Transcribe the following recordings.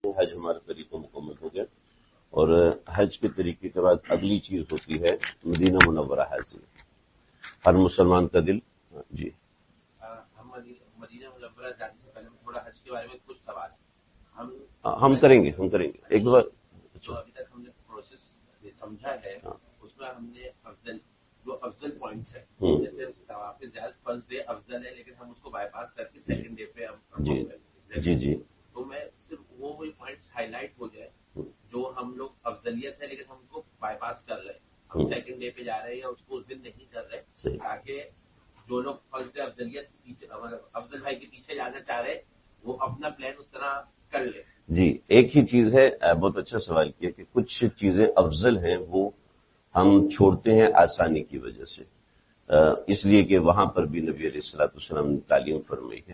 حج ہمارا طریقہ مکمل ہو گیا، اور حج کے طریقے کے بعد اگلی چیز ہوتی ہے مدینہ منورہ حاضری، ہر مسلمان کا دل۔ جی ہم مدینہ منورہ جانے سے پہلے تھوڑا حج کے بارے میں کچھ سوال ہم کریں گے ایک بار۔ جو ابھی تک ہم نے پروسیس سمجھا ہے اس میں ہم نے افضل پوائنٹس ہے، جیسے طواف زیارت فرسٹ ڈے افضل ہے، لیکن ہم اس کو بائی پاس کر کے سیکنڈ ڈے پہ ہم جی تو میں صرف وہی پوائنٹس ہائی لائٹ ہو جائے جو ہم لوگ افضلیت ہے لیکن ہم کو بائی پاس کر رہے ہیں، ہم سیکنڈ ڈے پہ جا رہے ہیں یا اس کو اس دن نہیں کر رہے، تاکہ جو لوگ فرسٹ ڈے افضلیت پیچھے افضل بھائی کے پیچھے جانا چاہ رہے وہ اپنا پلان اس طرح کر لے۔ جی ایک ہی چیز ہے، بہت اچھا سوال کیا کہ کچھ چیزیں افضل ہیں وہ ہم چھوڑتے ہیں آسانی کی وجہ سے، اس لیے کہ وہاں پر بھی نبی علیہ الصلوۃ والسلام نے تعلیم فرمائی ہے،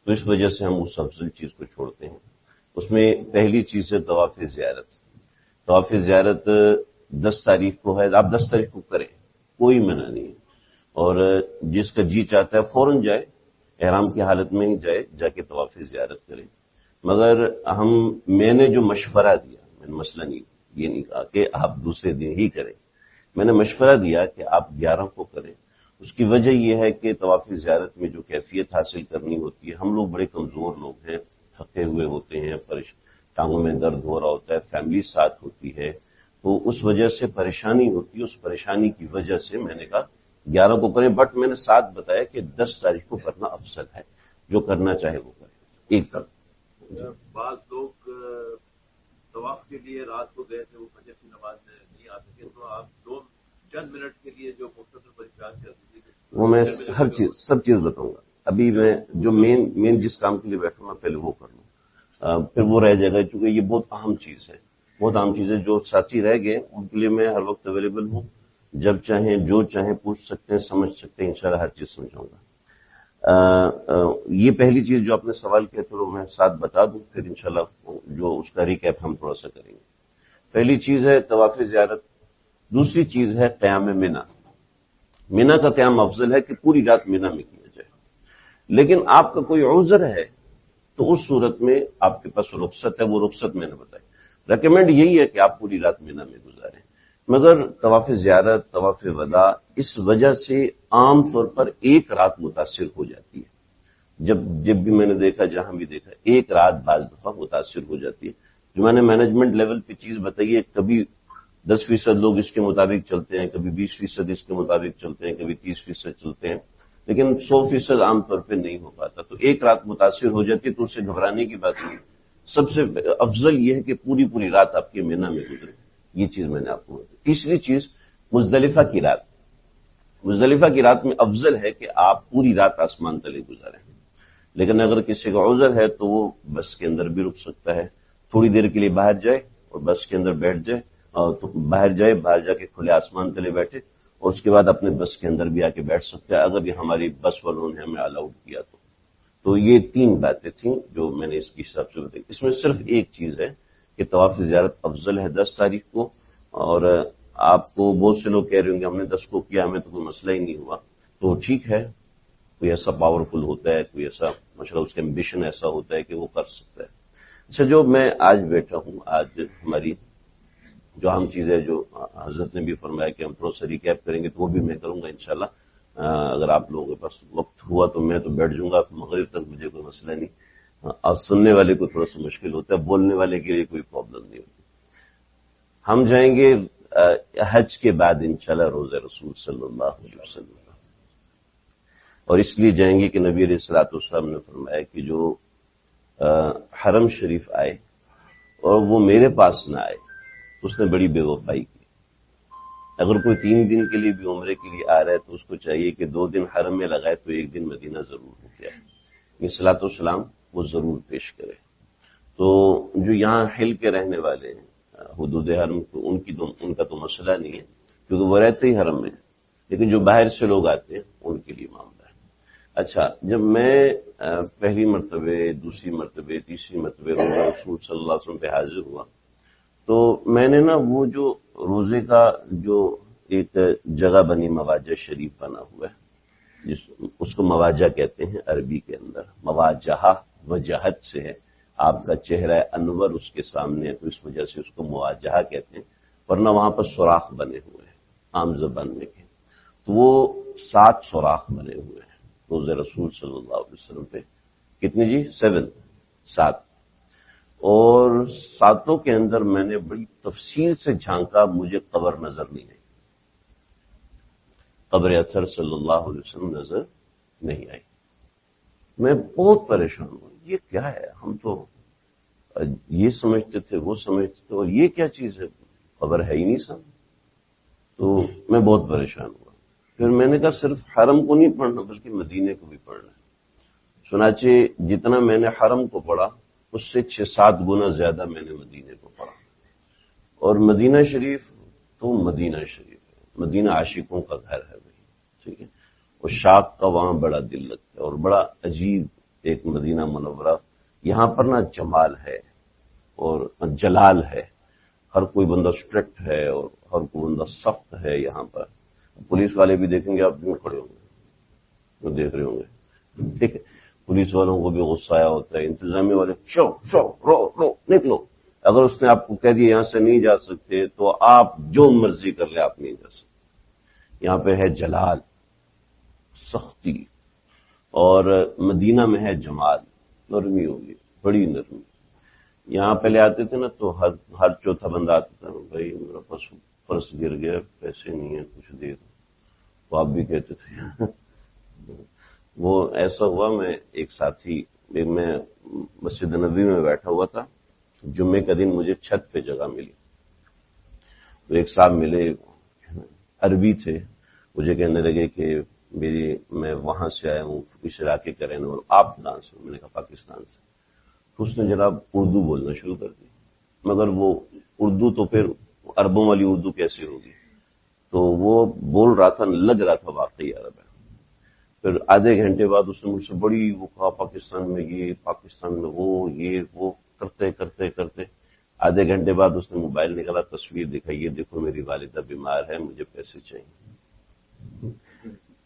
تو اس وجہ سے ہم اس افضل چیز کو چھوڑتے ہیں۔ اس میں پہلی چیز ہے طواف زیارت۔ طواف زیارت 10 تاریخ کو ہے، آپ 10 تاریخ کو کریں، کوئی منع نہیں ہے، اور جس کا جی چاہتا ہے فوراً جائے، احرام کی حالت میں ہی جائے، جا کے طواف زیارت کریں۔ مگر میں نے جو مشورہ دیا، میں نے مسئلہ یہ نہیں کہا کہ آپ دوسرے دن ہی کریں، میں نے مشورہ دیا کہ آپ 11 کو کریں۔ اس کی وجہ یہ ہے کہ طواف زیارت میں جو کیفیت حاصل کرنی ہوتی ہے، ہم لوگ بڑے کمزور لوگ ہیں، تھکے ہوئے ہوتے ہیں، ٹانگوں میں درد ہو رہا ہوتا ہے، فیملی ساتھ ہوتی ہے، تو اس وجہ سے پریشانی ہوتی ہے۔ اس پریشانی کی وجہ سے میں نے کہا 11 کو کریں، بٹ میں نے ساتھ بتایا کہ 10 تاریخ کو کرنا افضل ہے، جو کرنا چاہے وہ کرے۔ ایک طرف بعض لوگ طواف کے لیے رات کو گئے تھے، وہ فجر کی نماز میں نہیں آ سکے، تو آپ چند منٹ کے لیے جو مختصر پریشان کر دیجیے، وہ میں ہر چیز سب چیز بتاؤں گا۔ ابھی میں جو مین جس کام کے لیے بیٹھوں گا پہلے وہ کر لوں، پھر وہ رہ جائے گا، کیونکہ یہ بہت اہم چیز ہے، بہت اہم چیز ہے۔ جو ساتھی رہ گئے ان کے لیے میں ہر وقت اویلیبل ہوں، جب چاہیں جو چاہیں پوچھ سکتے ہیں، سمجھ سکتے ہیں، انشاءاللہ ہر چیز سمجھاؤں گا۔ یہ پہلی چیز جو آپ نے سوال کیا تھا وہ میں ساتھ بتا دوں، پھر انشاءاللہ جو اس کا ریکیپ ہم تھوڑا سا کریں گے۔ پہلی چیز ہے طواف زیارت، دوسری چیز ہے قیام منی۔ منی کا قیام افضل ہے کہ پوری رات منی میں کیا جائے، لیکن آپ کا کوئی عذر ہے تو اس صورت میں آپ کے پاس رخصت ہے، وہ رخصت میں نے بتائی۔ ریکمینڈ یہی ہے کہ آپ پوری رات منی میں گزاریں، مگر طواف زیارت، طواف وداع اس وجہ سے عام طور پر ایک رات متاثر ہو جاتی ہے۔ جب بھی میں نے دیکھا، جہاں بھی دیکھا، ایک رات بعض دفعہ متاثر ہو جاتی ہے۔ جو میں نے مینجمنٹ لیول پہ چیز بتائی ہے، کبھی 10% لوگ اس کے مطابق چلتے ہیں، کبھی 20% اس کے مطابق چلتے ہیں، کبھی 30% چلتے ہیں، لیکن 100% عام طور پہ نہیں ہو پاتا، تو ایک رات متاثر ہو جاتی ہے، تو اس سے گھبرانے کی بات نہیں۔ سب سے افضل یہ ہے کہ پوری رات آپ کے منی میں گزرے، یہ چیز میں نے آپ کو بتائی۔ تیسری چیز مزدلفہ کی رات۔ مزدلفہ کی رات میں افضل ہے کہ آپ پوری رات آسمان تلے گزاریں، لیکن اگر کسی کا عذر ہے تو وہ بس کے اندر بھی رک سکتا ہے، تھوڑی دیر کے لیے باہر جائے اور بس کے اندر بیٹھ جائے، تو باہر جا کے کھلے آسمان تلے بیٹھے، اور اس کے بعد اپنے بس کے اندر بھی آ کے بیٹھ سکتا ہے، اگر یہ ہماری بس والوں نے ہمیں الاؤڈ کیا تو یہ 3 باتیں تھیں جو میں نے اس کی حساب سے بتائی۔ اس میں صرف ایک چیز ہے کہ طواف زیارت افضل ہے 10 تاریخ کو، اور آپ کو بہت سے لوگ کہہ رہے ہوں گے ہم نے 10 کو کیا، ہمیں تو کوئی مسئلہ ہی نہیں ہوا، تو ٹھیک ہے، کوئی ایسا پاورفل ہوتا ہے، کوئی ایسا ماشاءاللہ اس کا ایمبیشن ایسا ہوتا ہے کہ وہ کر سکتا ہے۔ اچھا، جو میں آج بیٹھا ہوں، آج ہماری جو اہم چیز ہے، جو حضرت نے بھی فرمایا کہ ہم تھوڑا سا ریکیپ کریں گے، تو وہ بھی میں کروں گا انشاءاللہ۔ اگر آپ لوگوں کے پاس وقت ہوا تو میں تو بیٹھ جاؤں گا مغرب تک، مجھے کوئی مسئلہ نہیں، اور سننے والے کو تھوڑا سا مشکل ہوتا ہے، بولنے والے کے لیے کوئی پرابلم نہیں ہوتی۔ ہم جائیں گے حج کے بعد انشاءاللہ روضہ رسول صلی اللہ علیہ وسلم، اور اس لیے جائیں گے کہ نبی علیہ الصلوۃ والسلام نے فرمایا کہ جو حرم شریف آئے اور وہ میرے پاس نہ آئے تو اس نے بڑی بے وفائی کی۔ اگر کوئی 3 دن کے لیے بھی عمرے کے لیے آ رہا ہے تو اس کو چاہیے کہ 2 دن حرم میں لگائے تو 1 دن مدینہ ضرور ہو گیا ہے، یہ صلاۃ والسلام وہ ضرور پیش کرے۔ تو جو یہاں ہل کے رہنے والے ہیں حدود حرم، ان کا تو مسئلہ نہیں ہے کیونکہ وہ رہتے ہی حرم میں، لیکن جو باہر سے لوگ آتے ہیں ان کے لیے معاملہ ہے۔ اچھا، جب میں پہلی مرتبہ، دوسری مرتبہ، تیسری مرتبہ روزہ رسول صلی اللہ علیہ وسلم پہ حاضر ہوا تو میں نے نا وہ جو روزے کا جو ایک جگہ بنی، مواجہ شریف بنا ہوا ہے، اس کو مواجہ کہتے ہیں عربی کے اندر، مواجہ وجہت سے ہے، آپ کا چہرہ انور اس کے سامنے ہے تو اس وجہ سے اس کو مواجہہ کہتے ہیں، ورنہ وہاں پر سوراخ بنے ہوئے ہیں عام زبان میں کہیں تو وہ 7 سوراخ بنے ہوئے ہیں روز رسول صلی اللہ علیہ وسلم پہ. کتنے جی؟ 7. اور 7 کے اندر میں نے بڑی تفصیل سے جھانکا، مجھے قبر نظر نہیں آئی، قبر اطہر صلی اللہ علیہ وسلم نظر نہیں آئی. میں بہت پریشان ہوں، یہ کیا ہے؟ ہم تو یہ سمجھتے تھے وہ سمجھتے تھے اور یہ کیا چیز ہے؟ خبر ہے ہی نہیں سامنے. تو میں بہت پریشان ہوا. پھر میں نے کہا صرف حرم کو نہیں پڑھنا بلکہ مدینے کو بھی پڑھنا ہے. چنانچہ جتنا میں نے حرم کو پڑھا اس سے 6-7 گنا زیادہ میں نے مدینے کو پڑھا. اور مدینہ شریف تو مدینہ شریف ہے، مدینہ عاشقوں کا گھر ہے بھائی، ٹھیک ہے. اور شاق کا وہاں بڑا دل لگتا ہے اور بڑا عجیب ایک مدینہ منورہ. یہاں پر نا جمال ہے اور جلال ہے. ہر کوئی بندہ اسٹرکٹ ہے اور ہر کوئی بندہ سخت ہے. یہاں پر پولیس والے بھی دیکھیں گے آپ دن کھڑے ہوں گے، وہ دیکھ رہے ہوں گے، ٹھیک ہے. پولیس والوں کو بھی غصہ آیا ہوتا ہے، انتظامیہ والے شو رو نکلو. اگر اس نے آپ کو کہہ دیا یہاں سے نہیں جا سکتے تو آپ جو مرضی کر لیں آپ نہیں جا سکتے. یہاں پہ ہے جلال، سختی، اور مدینہ میں ہے جمال، نرمی ہوگی، بڑی نرمی. یہاں پہلے آتے تھے نا تو ہر چوتھا بندہ آتا تھا، بھائی میرا پرس گر گیا، پیسے نہیں ہیں، کچھ دے دو. تو آپ بھی کہتے تھے. وہ ایسا ہوا، میں ایک ساتھی، میں مسجد نبوی میں بیٹھا ہوا تھا، جمعے کا دن مجھے چھت پہ جگہ ملی. تو ایک صاحب ملے، عربی تھے، مجھے کہنے لگے کہ میں وہاں سے آیا ہوں، اس علاقے کا رہنے والا. آپ کہاں سے؟ میں نے کہا پاکستان سے. تو اس نے جناب اردو بولنا شروع کر دی، مگر وہ اردو تو پھر عربوں والی اردو کیسے ہوگی؟ تو وہ بول رہا تھا، لگ رہا تھا واقعی عرب ہے. پھر آدھے گھنٹے بعد اس نے مجھ سے بڑی وہ کہا پاکستان میں یہ، پاکستان میں وہ، یہ وہ کرتے کرتے کرتے آدھے گھنٹے بعد اس نے موبائل نکالا، تصویر دکھائی، یہ دیکھو میری والدہ بیمار ہے، مجھے پیسے چاہیے.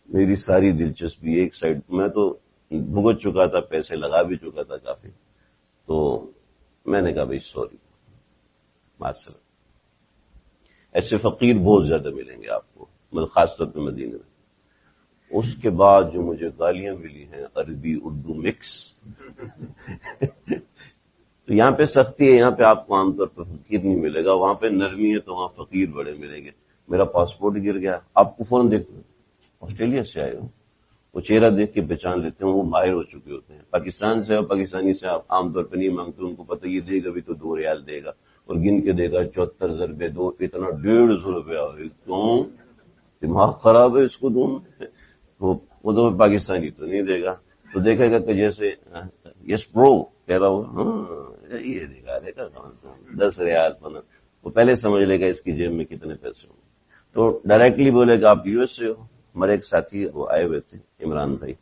میری ساری دلچسپی ایک سائڈ، میں تو بھگت چکا تھا، پیسے لگا بھی چکا تھا کافی. تو میں نے کہا بھائی سوری، معذرت. ایسے فقیر بہت زیادہ ملیں گے آپ کو، مطلب خاص طور پہ مدینے میں. اس کے بعد جو مجھے گالیاں ملی ہیں عربی اردو مکس. تو یہاں پہ سختی ہے، یہاں پہ آپ کو عام طور پر فقیر نہیں ملے گا، وہاں پہ نرمی ہے تو وہاں فقیر بڑے ملیں گے. میرا پاسپورٹ گر گیا، آپ کو فون دیکھتے ہیں آسٹریلیا سے آئے ہو، وہ چہرہ دیکھ کے پہچان لیتے ہیں، وہ ماہر ہو چکے ہوتے ہیں. پاکستان سے اور پاکستانی سے آپ عام طور پہ نہیں مانگتے، ان کو پتہ یہ دے گا بھی تو 2 ریال دے گا اور گن کے دے گا 74 ضربے 2، اتنا 150 روپیہ. کیوں؟ دماغ خراب ہے اس کو دوں. وہ تو پاکستانی تو نہیں دے گا، تو دیکھے گا کہ جیسے یس برو کہہ رہا ہوں، یہ دے گا 10 ریال 15. وہ پہلے سمجھ لے گا اس کی جیب میں کتنے پیسے ہوں. تو ڈائریکٹلی بولے گا آپ یو ایس سے ہو. ہمارے ایک ساتھی وہ آئے ہوئے تھے، عمران بھائی،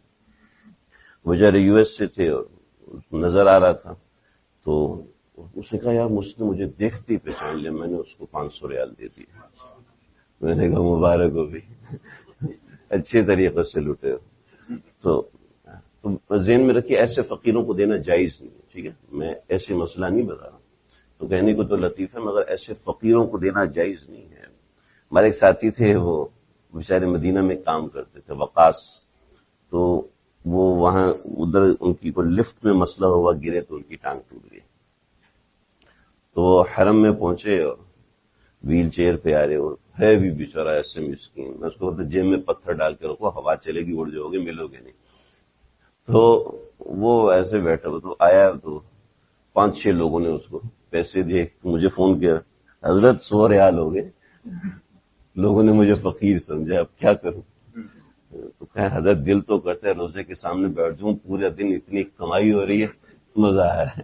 وہ جارے یو ایس سے تھے اور نظر آ رہا تھا. تو اس نے کہا یار مجھے دیکھتے ہی پہچان لیا. میں نے اس کو 500 ریال دے دی. میں نے کہا مبارک ہو بھی، اچھے طریقے سے لوٹے ہو. تو ذہن میں رکھیے ایسے فقیروں کو دینا جائز نہیں ہے، ٹھیک ہے. میں ایسے مسئلہ نہیں بتا رہا، تو کہنے کو تو لطیف ہے مگر ایسے فقیروں کو دینا جائز نہیں ہے. ہمارے ایک ساتھی تھے، وہ بیچارے مدینہ میں کام کرتے تھے، وقاص. تو وہ وہاں ادھر ان کی کوئی لفٹ میں مسئلہ ہوا، گرے تو ان کی ٹانگ ٹوٹ گئی. تو وہ حرم میں پہنچے اور ویل چیئر پہ آ رہے، اور ہے بھی بیچارہ ایسے مسکین. میں اس کو بولتا جیب میں پتھر ڈال کے رکھو، ہوا چلے گی اڑ جاؤ گے، ملو گے نہیں. تو وہ ایسے بیٹھا ہوا، تو آیا تو 5-6 لوگوں نے اس کو پیسے دیے. مجھے فون کیا، حضرت 100 ریال ہو گئے. لوگوں نے مجھے فقیر سمجھا، اب کیا کروں؟ تو خیر حضرت دل تو کرتا ہے روزے کے سامنے بیٹھ جاؤں، پورے دن اتنی کمائی ہو رہی ہے، مزہ آ رہا ہے.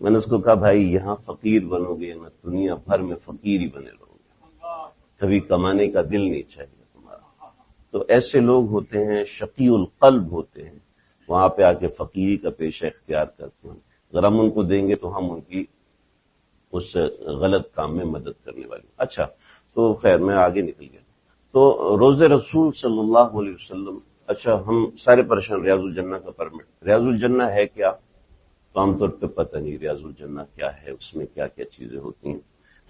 میں نے اس کو کہا بھائی یہاں فقیر بنو گے نہ دنیا بھر میں فقیر ہی بنے رہو گے، کبھی کمانے کا دل نہیں چاہیے تمہارا. تو ایسے لوگ ہوتے ہیں شقی القلب ہوتے ہیں، وہاں پہ آ کے فقیری کا پیشہ اختیار کرتے ہیں. اگر ہم ان کو دیں گے تو ہم ان کی اس غلط کام میں مدد کرنے والی. اچھا تو خیر میں آگے نکل گیا. تو روز رسول صلی اللہ علیہ وسلم. اچھا ہم سارے پریشان، ریاض الجنہ کا پرمٹ. ریاض الجنہ ہے کیا؟ تو عام طور پہ پتہ نہیں ریاض الجنہ کیا ہے، اس میں کیا کیا چیزیں ہوتی ہیں.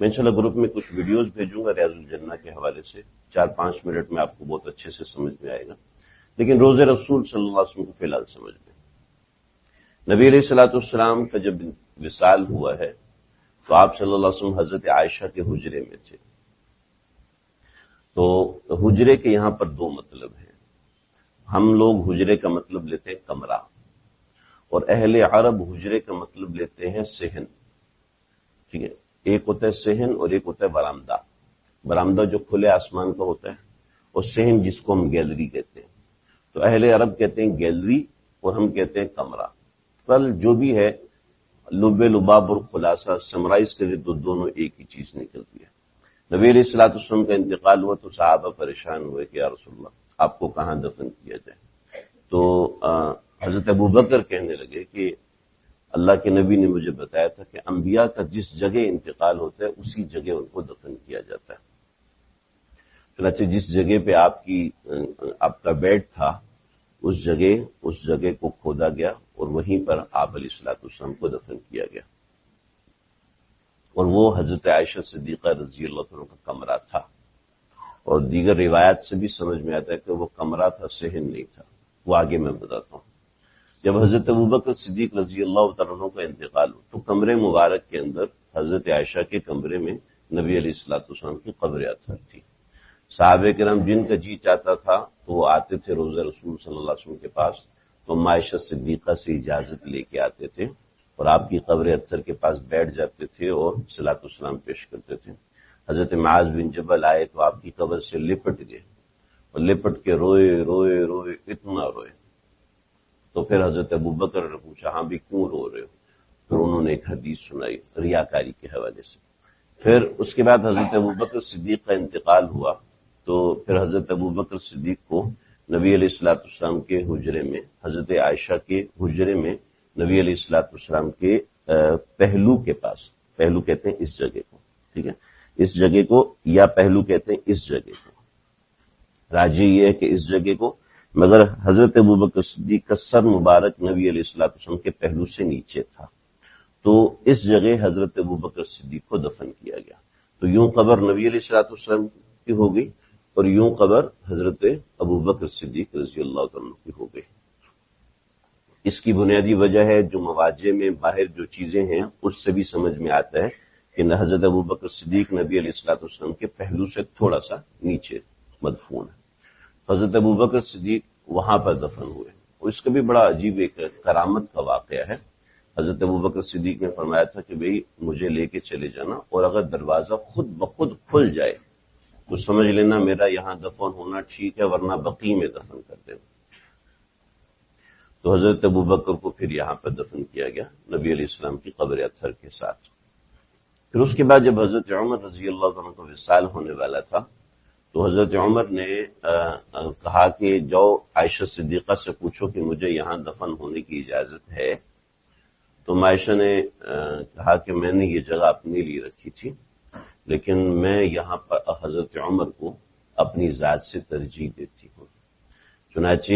میں انشاءاللہ گروپ میں کچھ ویڈیوز بھیجوں گا ریاض الجنہ کے حوالے سے، 4-5 منٹ میں آپ کو بہت اچھے سے سمجھ میں آئے گا. لیکن روز رسول صلی اللہ علیہ وسلم کو فی الحال سمجھ میں. نبی علیہ الصلوۃ والسلام کا جب وصال ہوا ہے تو آپ صلی اللہ علیہ وسلم حضرت عائشہ کے حجرے میں تھے. تو حجرے کے یہاں پر 2 مطلب ہیں. ہم لوگ حجرے کا مطلب لیتے ہیں کمرہ، اور اہل عرب حجرے کا مطلب لیتے ہیں صحن. ٹھیک ہے، ایک ہوتا ہے صحن اور ایک ہوتا ہے برآمدہ. برآمدہ جو کھلے آسمان کا ہوتا ہے، اور صحن جس کو ہم گیلری کہتے ہیں. تو اہل عرب کہتے ہیں گیلری اور ہم کہتے ہیں کمرہ. کل جو بھی ہے لب لباب اور خلاصہ سمرائز کرے تو دونوں ایک ہی چیز نکلتی ہے. نبی علیہ الصلوۃ والسلام کا انتقال ہوا تو صحابہ پریشان ہوئے کہ یا رسول اللہ آپ کو کہاں دفن کیا جائے. تو حضرت ابوبکر کہنے لگے کہ اللہ کے نبی نے مجھے بتایا تھا کہ انبیاء کا جس جگہ انتقال ہوتا ہے اسی جگہ ان کو دفن کیا جاتا ہے. چنانچہ جس جگہ پہ آپ کا بیڈ تھا اس جگہ کو کھودا گیا اور وہیں پر آپ علیہ الصلوۃ والسلام کو دفن کیا گیا. اور وہ حضرت عائشہ صدیقہ رضی اللہ عنہ کا کمرہ تھا. اور دیگر روایات سے بھی سمجھ میں آتا ہے کہ وہ کمرہ تھا، صحن نہیں تھا. وہ آگے میں بتاتا ہوں. جب حضرت ابوبکر صدیق رضی اللہ عنہ کا انتقال ہو تو کمرے مبارک کے اندر حضرت عائشہ کے کمرے میں نبی علیہ الصلوۃ والسلام کی قبر اطہر تھی. صحابہ کرام جن کا جی چاہتا تھا تو وہ آتے تھے روضہ رسول صلی اللہ علیہ وسلم کے پاس، تو عائشہ صدیقہ سے اجازت لے کے آتے تھے اور آپ کی قبر اطہر کے پاس بیٹھ جاتے تھے اور صلاۃ والسلام پیش کرتے تھے. حضرت معاذ بن جبل آئے تو آپ کی قبر سے لپٹ گئے اور لپٹ کے روئے روئے روئے اتنا روئے. تو پھر حضرت ابوبکر نے پوچھا ہاں بھی کیوں رو رہے ہو؟ پھر انہوں نے ایک حدیث سنائی ریاکاری کے حوالے سے. پھر اس کے بعد حضرت ابوبکر صدیق کا انتقال ہوا تو پھر حضرت ابوبکر صدیق کو نبی علیہ الصلوۃ والسلام کے حجرے میں، حضرت عائشہ کے حجرے میں نبی علیہ الصلوۃ والسلام کے پہلو کے پاس، پہلو کہتے ہیں اس جگہ کو، ٹھیک ہے، اس جگہ کو، یا پہلو کہتے ہیں اس جگہ کو. راجی یہ ہے کہ اس جگہ کو، مگر حضرت ابوبکر صدیق کا سر مبارک نبی علیہ الصلوۃ والسلام کے پہلو سے نیچے تھا. تو اس جگہ حضرت ابوبکر صدیق کو دفن کیا گیا. تو یوں قبر نبی علیہ الصلوۃ والسلام کی ہو گئی اور یوں قبر حضرت ابوبکر صدیق رضی اللہ عنہ کی ہو گئی. اس کی بنیادی وجہ ہے جو مواجہ میں باہر جو چیزیں ہیں اس سے بھی سمجھ میں آتا ہے کہ حضرت ابوبکر صدیق نبی علیہ الصلوۃ والسلام کے پہلو سے تھوڑا سا نیچے مدفون ہے. حضرت ابوبکر صدیق وہاں پر دفن ہوئے. اور اس کا بھی بڑا عجیب ایک کرامت کا واقعہ ہے. حضرت ابوبکر صدیق نے فرمایا تھا کہ بھئی مجھے لے کے چلے جانا، اور اگر دروازہ خود بخود کھل جائے تو سمجھ لینا میرا یہاں دفن ہونا ٹھیک ہے، ورنہ بقیع میں دفن کر دینا. تو حضرت ابوبکر کو پھر یہاں پر دفن کیا گیا نبی علیہ السلام کی قبر اطہر کے ساتھ. پھر اس کے بعد جب حضرت عمر رضی اللہ عنہ کا وصال ہونے والا تھا تو حضرت عمر نے کہا کہ جاؤ عائشہ صدیقہ سے پوچھو کہ مجھے یہاں دفن ہونے کی اجازت ہے. تو عائشہ نے کہا کہ میں نے یہ جگہ اپنے لیے رکھی تھی، لیکن میں یہاں پر حضرت عمر کو اپنی ذات سے ترجیح دیتی ہوں. چنانچہ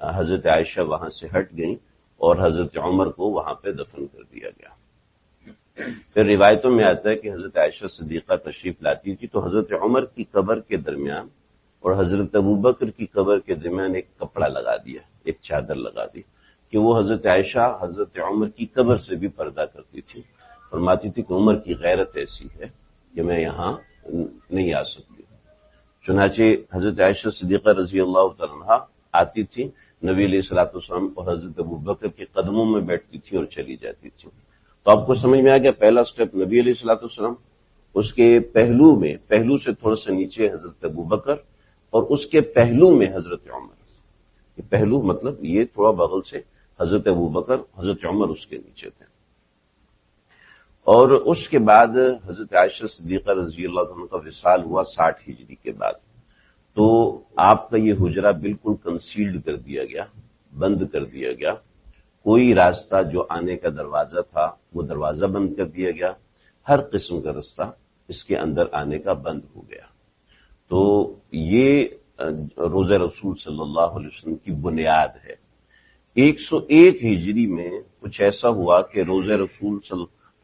حضرت عائشہ وہاں سے ہٹ گئیں اور حضرت عمر کو وہاں پہ دفن کر دیا گیا. پھر روایتوں میں آتا ہے کہ حضرت عائشہ صدیقہ تشریف لاتی تھی تو حضرت عمر کی قبر کے درمیان اور حضرت ابوبکر کی قبر کے درمیان ایک کپڑا لگا دیا، ایک چادر لگا دی کہ وہ حضرت عائشہ حضرت عمر کی قبر سے بھی پردہ کرتی تھی. فرماتی تھی کہ عمر کی غیرت ایسی ہے کہ میں یہاں نہیں آ سکتی. چنانچہ حضرت عائشہ صدیقہ رضی اللہ عنہا آتی تھی، نبی علیہ الصلوۃ والسلام اور حضرت ابوبکر کے قدموں میں بیٹھتی تھی اور چلی جاتی تھی. تو آپ کو سمجھ میں آ گیا پہلا سٹیپ نبی علیہ الصلوۃ والسلام، اس کے پہلو سے تھوڑا سا نیچے حضرت ابوبکر اور اس کے پہلو میں حضرت عمر. یہ پہلو مطلب یہ تھوڑا بغل سے حضرت ابوبکر، حضرت عمر اس کے نیچے تھے. اور اس کے بعد حضرت عائشہ صدیقہ رضی اللہ عنہ کا وصال ہوا 60 ہجری کے بعد. تو آپ کا یہ حجرہ بالکل کنسیلڈ کر دیا گیا، بند کر دیا گیا. کوئی راستہ جو آنے کا دروازہ تھا وہ دروازہ بند کر دیا گیا. ہر قسم کا راستہ اس کے اندر آنے کا بند ہو گیا. تو یہ روزہ رسول صلی اللہ علیہ وسلم کی بنیاد ہے. 101 ہجری میں کچھ ایسا ہوا کہ روزہ رسول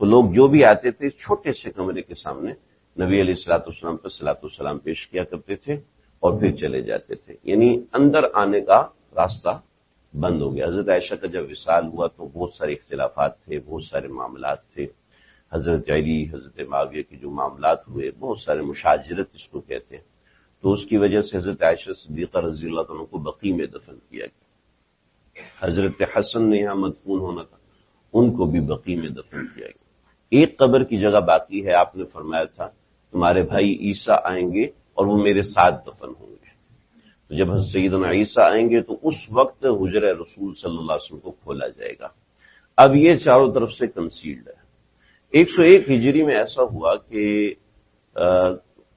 تو لوگ جو بھی آتے تھے چھوٹے سے کمرے کے سامنے نبی علیہ الصلوۃ والسلام پر صلاۃ والسلام پیش کیا کرتے تھے اور پھر چلے جاتے تھے، یعنی اندر آنے کا راستہ بند ہو گیا۔ حضرت عائشہ کا جب وصال ہوا تو بہت سارے اختلافات تھے، بہت سارے معاملات تھے، حضرت علی حضرت معاویہ کے جو معاملات ہوئے، بہت سارے مشاجرت اس کو کہتے ہیں، تو اس کی وجہ سے حضرت عائشہ صدیقہ رضی اللہ عنہ کو بقیع میں دفن کیا گیا۔ حضرت حسن نے یہاں مدفون ہونا تھا، ان کو بھی بقیع میں دفن کیا گیا۔ ایک قبر کی جگہ باقی ہے، آپ نے فرمایا تھا تمہارے بھائی عیسیٰ آئیں گے اور وہ میرے ساتھ دفن ہوں گے، تو جب سیدنا عیسیٰ آئیں گے تو اس وقت حجرہ رسول صلی اللہ علیہ وسلم کو کھولا جائے گا۔ اب یہ چاروں طرف سے کنسیلڈ ہے۔ 101 ہجری میں ایسا ہوا کہ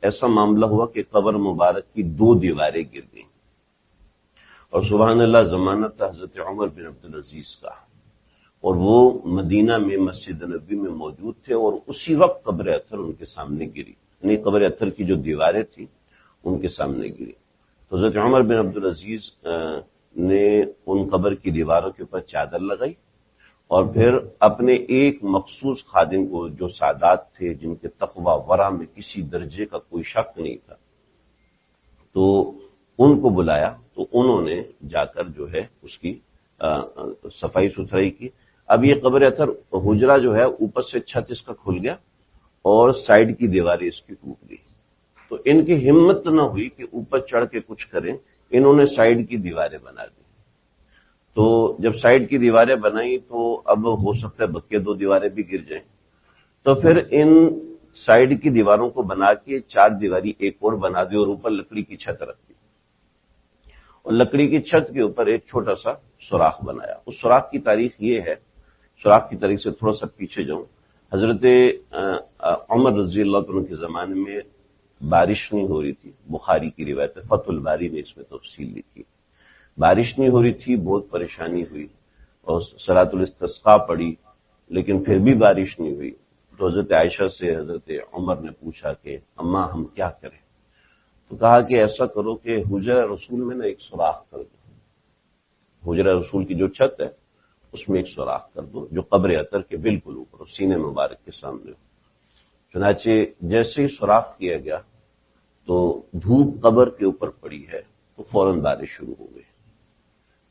ایسا معاملہ ہوا کہ قبر مبارک کی 2 دیواریں گر گئیں، اور سبحان اللہ زمانہ تھا حضرت عمر بن عبدالعزیز کا، اور وہ مدینہ میں مسجد نبوی میں موجود تھے، اور اسی وقت قبر اطہر ان کے سامنے گری، یعنی قبر اطہر کی جو دیواریں تھیں ان کے سامنے گری۔ تو حضرت عمر بن عبدالعزیز نے ان قبر کی دیواروں کے اوپر چادر لگائی، اور پھر اپنے ایک مخصوص خادم کو جو سادات تھے جن کے تقوی ورع میں کسی درجے کا کوئی شک نہیں تھا، تو ان کو بلایا، تو انہوں نے جا کر جو ہے اس کی صفائی ستھرائی کی۔ اب یہ قبر اطہر حجرہ جو ہے اوپر سے چھت اس کا کھل گیا اور سائڈ کی دیواریں اس کی ٹوٹ گئی، تو ان کی ہمت نہ ہوئی کہ اوپر چڑھ کے کچھ کریں، انہوں نے سائڈ کی دیواریں بنا دی۔ تو جب سائڈ کی دیواریں بنائیں تو اب ہو سکتا ہے بقیہ 2 دیواریں بھی گر جائیں، تو پھر ان سائڈ کی دیواروں کو بنا کے 4 دیواری ایک اور بنا دی اور اوپر لکڑی کی چھت رکھ دی، اور لکڑی کی چھت کے اوپر ایک چھوٹا سا سوراخ بنایا۔ اس سوراخ کی تاریخ یہ ہے، سوراخ کی تاریخ سے تھوڑا سا پیچھے جاؤں، حضرت عمر رضی اللہ عنہ کے زمانے میں بارش نہیں ہو رہی تھی، بخاری کی روایت ہے، فتح الباری نے اس میں تفصیل لکھی، بارش نہیں ہو رہی تھی، بہت پریشانی ہوئی، اور صلاۃ الاستسقاء پڑی لیکن پھر بھی بارش نہیں ہوئی، تو حضرت عائشہ سے حضرت عمر نے پوچھا کہ اماں ہم کیا کریں؟ تو کہا کہ ایسا کرو کہ حجرہ رسول میں نا ایک سوراخ کر دو، حجرہ رسول کی جو چھت ہے اس میں ایک سوراخ کر دو جو قبر اطہر کے بالکل اوپر ہو، سینے مبارک کے سامنے ہو۔ چنانچہ جیسے ہی سوراخ کیا گیا تو دھوپ قبر کے اوپر پڑی ہے تو فوراً بارش شروع ہو گئی،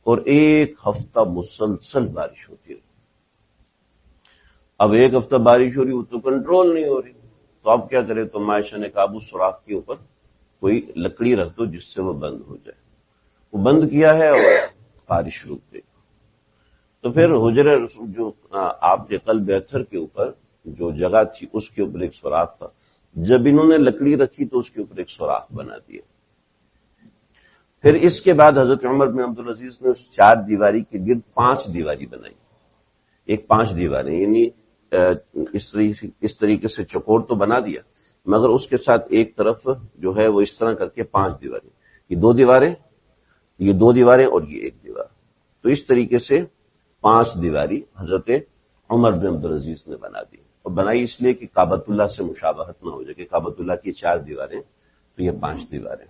اور 1 ہفتہ مسلسل بارش ہوتی رہی۔ اب 1 ہفتہ بارش ہو رہی، وہ تو کنٹرول نہیں ہو رہی، تو اب کیا کرے؟ تو عائشہ نے کہا اس سوراخ کے اوپر کوئی لکڑی رکھ دو جس سے وہ بند ہو جائے۔ وہ بند کیا ہے اور بارش رک گئی۔ تو پھر حجرہ رسول جو آپ کے قلب اطہر کے اوپر جو جگہ تھی اس کے اوپر ایک سوراخ تھا، جب انہوں نے لکڑی رکھی تو اس کے اوپر ایک سوراخ بنا دیا۔ پھر اس کے بعد حضرت عمر بن عبدالعزیز نے اس 4 دیواری کے گرد 5 دیواری بنائی، ایک 5 دیواریں، یعنی اس طریقے سے چکور تو بنا دیا، مگر اس کے ساتھ ایک طرف جو ہے وہ اس طرح کر کے 5 دیواریں، یہ 2 دیواریں، یہ 2 دیواریں اور یہ 1 دیوار، تو اس طریقے سے 5 دیواری حضرت عمر بن عبدالعزیز نے بنا دی، اور بنائی اس لیے کہ کعبۃ اللہ سے مشابہت نہ ہو جائے کہ کعبۃ اللہ کی 4 دیواریں تو یہ 5 دیواریں،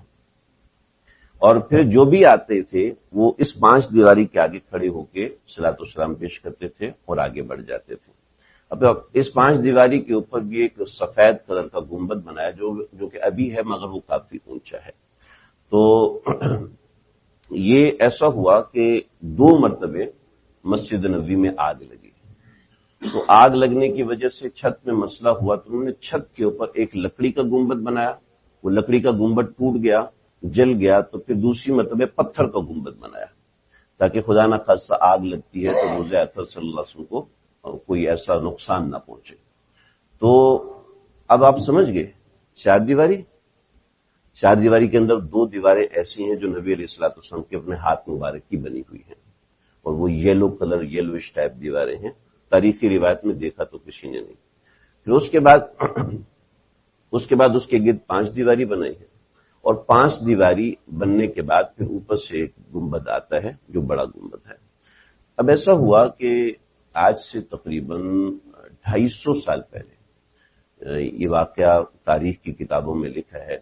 اور پھر جو بھی آتے تھے وہ اس 5 دیواری کے آگے کھڑے ہو کے صلاۃ والسلام پیش کرتے تھے اور آگے بڑھ جاتے تھے۔ اب اس 5 دیواری کے اوپر بھی ایک سفید کلر کا گنبد بنایا جو کہ ابھی ہے مگر وہ کافی اونچا ہے۔ تو یہ ایسا ہوا کہ 2 مرتبے مسجد نبوی میں آگ لگی، تو آگ لگنے کی وجہ سے چھت میں مسئلہ ہوا، تو انہوں نے چھت کے اوپر ایک لکڑی کا گنبد بنایا، وہ لکڑی کا گنبد ٹوٹ گیا، جل گیا، تو پھر دوسری مرتبہ پتھر کا گنبد بنایا تاکہ خدا نہ خاصہ آگ لگتی ہے تو روزہ اطہر صلی اللہ علیہ وسلم کو کوئی ایسا نقصان نہ پہنچے۔ تو اب آپ سمجھ گئے 4 دیواری کے اندر 2 دیواریں ایسی ہیں جو نبی علیہ الصلوۃ والسلام کے اپنے ہاتھ مبارک کی بنی ہوئی ہیں، اور وہ یلوش ٹائپ دیواریں ہیں، تاریخی روایت میں دیکھا تو کسی نے نہیں۔ پھر اس کے بعد اس کے گرد 5 دیواری بنائی ہے، اور 5 دیواری بننے کے بعد پھر اوپر سے ایک گنبد آتا ہے جو بڑا گنبد ہے۔ اب ایسا ہوا کہ آج سے تقریباً 250 سال پہلے یہ واقعہ تاریخ کی کتابوں میں لکھا ہے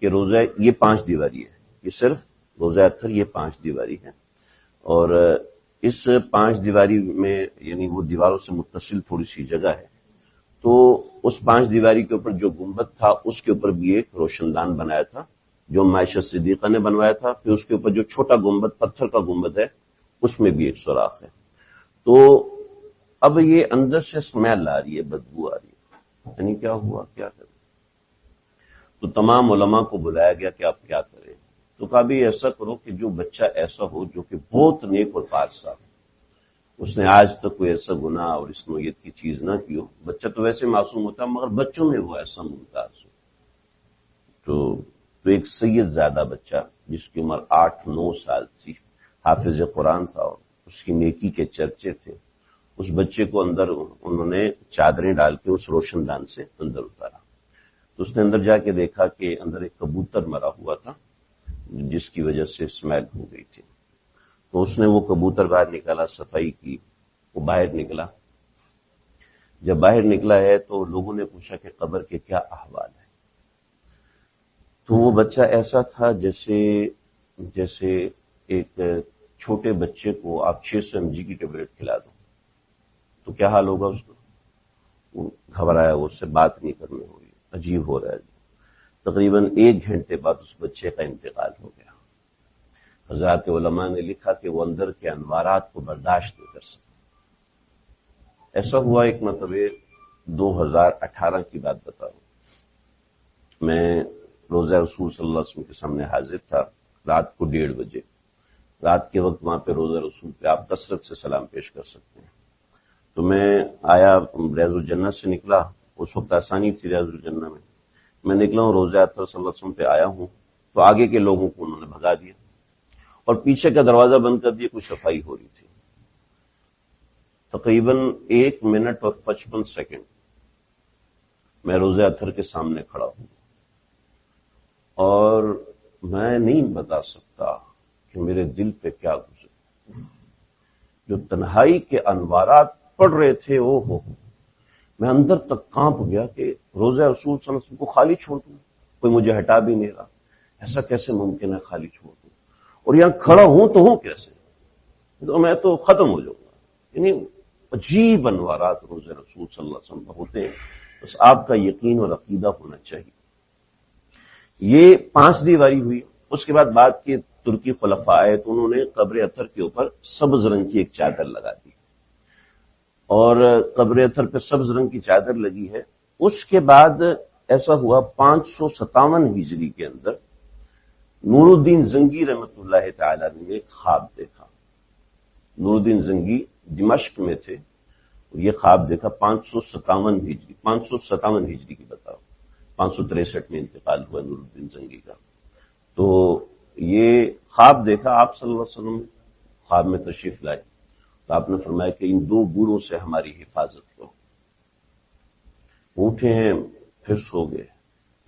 کہ روزہ یہ 5 دیواری ہے، یہ صرف روزہ اطہر یہ 5 دیواری ہے، اور اس 5 دیواری میں یعنی وہ دیواروں سے متصل تھوڑی سی جگہ ہے، تو اس 5 دیواری کے اوپر جو گنبد تھا اس کے اوپر بھی ایک روشن دان بنایا تھا جو عائشہ صدیقہ نے بنوایا تھا. پھر اس کے اوپر جو چھوٹا گنبد پتھر کا گنبد ہے اس میں بھی ایک سوراخ ہے. تو اب یہ اندر سے اسمیل آ رہی ہے، بدبو آ رہی ہے، یعنی کیا ہوا، کیا کریں؟ تو تمام علماء کو بلایا گیا کہ آپ کیا کریں. تو کہا بھی ایسا کرو کہ جو بچہ ایسا ہو جو کہ بہت نیک اور پاک صاحب، اس نے آج تک کوئی ایسا گناہ اور اس نوعیت کی چیز نہ کی ہو. بچہ تو ویسے معصوم ہوتا ہے مگر بچوں میں وہ ایسا ممتاز ہو. تو ایک سید زادہ بچہ جس کی عمر 8-9 سال تھی، حافظ قرآن تھا اور اس کی نیکی کے چرچے تھے، اس بچے کو اندر انہوں نے چادریں ڈال کے اس روشن دان سے اندر اتارا. تو اس نے اندر جا کے دیکھا کہ اندر ایک کبوتر مرا ہوا تھا جس کی وجہ سے اسمیل ہو گئی تھی. تو اس نے وہ کبوتر باہر نکالا، صفائی کی، وہ باہر نکلا. جب باہر نکلا ہے تو لوگوں نے پوچھا کہ قبر کے کیا احوال ہے. تو وہ بچہ ایسا تھا جیسے ایک چھوٹے بچے کو آپ 600 mg کی ٹیبلٹ کھلا دو تو کیا حال ہوگا اس کو. وہ گھبرایا، وہ اس سے بات نہیں کرنے ہوئی، عجیب ہو رہا ہے. تقریباً 1 گھنٹے بعد اس بچے کا انتقال ہو گیا. حضرات علماء نے لکھا کہ وہ اندر کے انوارات کو برداشت نہیں کر سکتا. ایسا ہوا ایک مرتبہ 2018 کی بات بتا رہا ہوں، میں روزہ رسول صلی اللہ علیہ وسلم کے سامنے حاضر تھا رات کو 1:30 بجے. رات کے وقت وہاں پہ روزہ رسول پہ آپ کثرت سے سلام پیش کر سکتے ہیں. تو میں آیا، ریاض الجنہ سے نکلا، اس وقت آسانی تھی ریاض الجنہ میں نکلا ہوں، روزہ اطہر صلی اللہ علیہ وسلم پہ آیا ہوں. تو آگے کے لوگوں کو انہوں نے بھگا دیا اور پیچھے کا دروازہ بند کر دیا. کچھ صفائی ہو رہی تھی. تقریباً 1 منٹ اور 55 سیکنڈ میں روزہ اطہر کے سامنے کھڑا ہوں اور میں نہیں بتا سکتا کہ میرے دل پہ کیا گزرا. جو تنہائی کے انوارات پڑ رہے تھے وہ ہو، میں اندر تک کانپ گیا کہ روزہ رسول صلی اللہ علیہ وسلم کو خالی چھوڑ دوں، کوئی مجھے ہٹا بھی نہیں رہا. ایسا کیسے ممکن ہے خالی چھوڑ دوں؟ اور یہاں کھڑا ہوں تو ہوں کیسے؟ تو میں تو ختم ہو جاؤں گا. یعنی عجیب انوارات روزہ رسول صلی اللہ علیہ وسلم پر ہوتے ہیں. بس آپ کا یقین اور عقیدہ ہونا چاہیے. یہ 5 دیواری ہوئی. اس کے بعد کی ترکی خلفاء آئے تو انہوں نے قبر اطہر کے اوپر سبز رنگ کی ایک چادر لگا دی اور قبر اطہر پہ سبز رنگ کی چادر لگی ہے. اس کے بعد ایسا ہوا 557 ہجری کے اندر نور الدین زنگی رحمۃ اللہ تعالی نے ایک خواب دیکھا. نور الدین زنگی دمشق میں تھے، یہ خواب دیکھا 557 ہجری کی بتاؤ، 563 میں انتقال ہوا نور الدین زنگی کا. تو یہ خواب دیکھا. آپ صلی اللہ علیہ وسلم خواب میں تشریف لائے تو آپ نے فرمایا کہ ان 2 بوڑھوں سے ہماری حفاظت کرو. اٹھے ہیں، پھر سو گئے،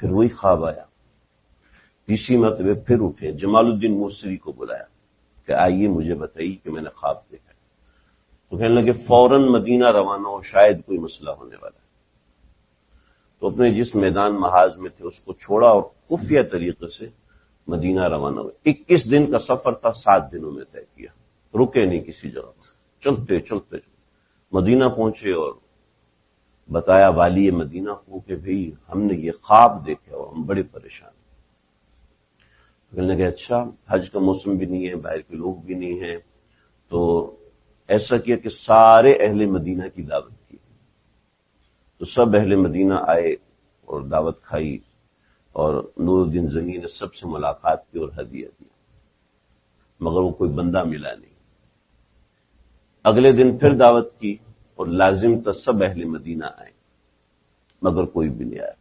پھر وہی خواب آیا. تیسری مرتبہ پھر اٹھے، جمال الدین موسری کو بلایا کہ آئیے مجھے بتائیے کہ میں نے خواب دیکھا. تو کہنے لگے فوراً مدینہ روانہ ہو، شاید کوئی مسئلہ ہونے والا ہے. تو اپنے جس میدان محاذ میں تھے اس کو چھوڑا اور خفیہ طریقے سے مدینہ روانہ ہوئے. 21 دن کا سفر تھا، 7 دنوں میں طے کیا. رکے نہیں کسی جگہ، چلتے مدینہ پہنچے اور بتایا والی مدینہ کو کہ بھئی ہم نے یہ خواب دیکھا اور ہم بڑے پریشان. کہنے لگے اچھا، حج کا موسم بھی نہیں ہے، باہر کے لوگ بھی نہیں ہیں. تو ایسا کیا کہ سارے اہل مدینہ کی دعوت کی. تو سب اہل مدینہ آئے اور دعوت کھائی اور نور الدین زنگی نے سب سے ملاقات کی اور ہدیہ دیا، مگر وہ کوئی بندہ ملا نہیں. اگلے دن پھر دعوت کی اور لازم تھا سب اہل مدینہ آئے، مگر کوئی بھی نہیں آیا.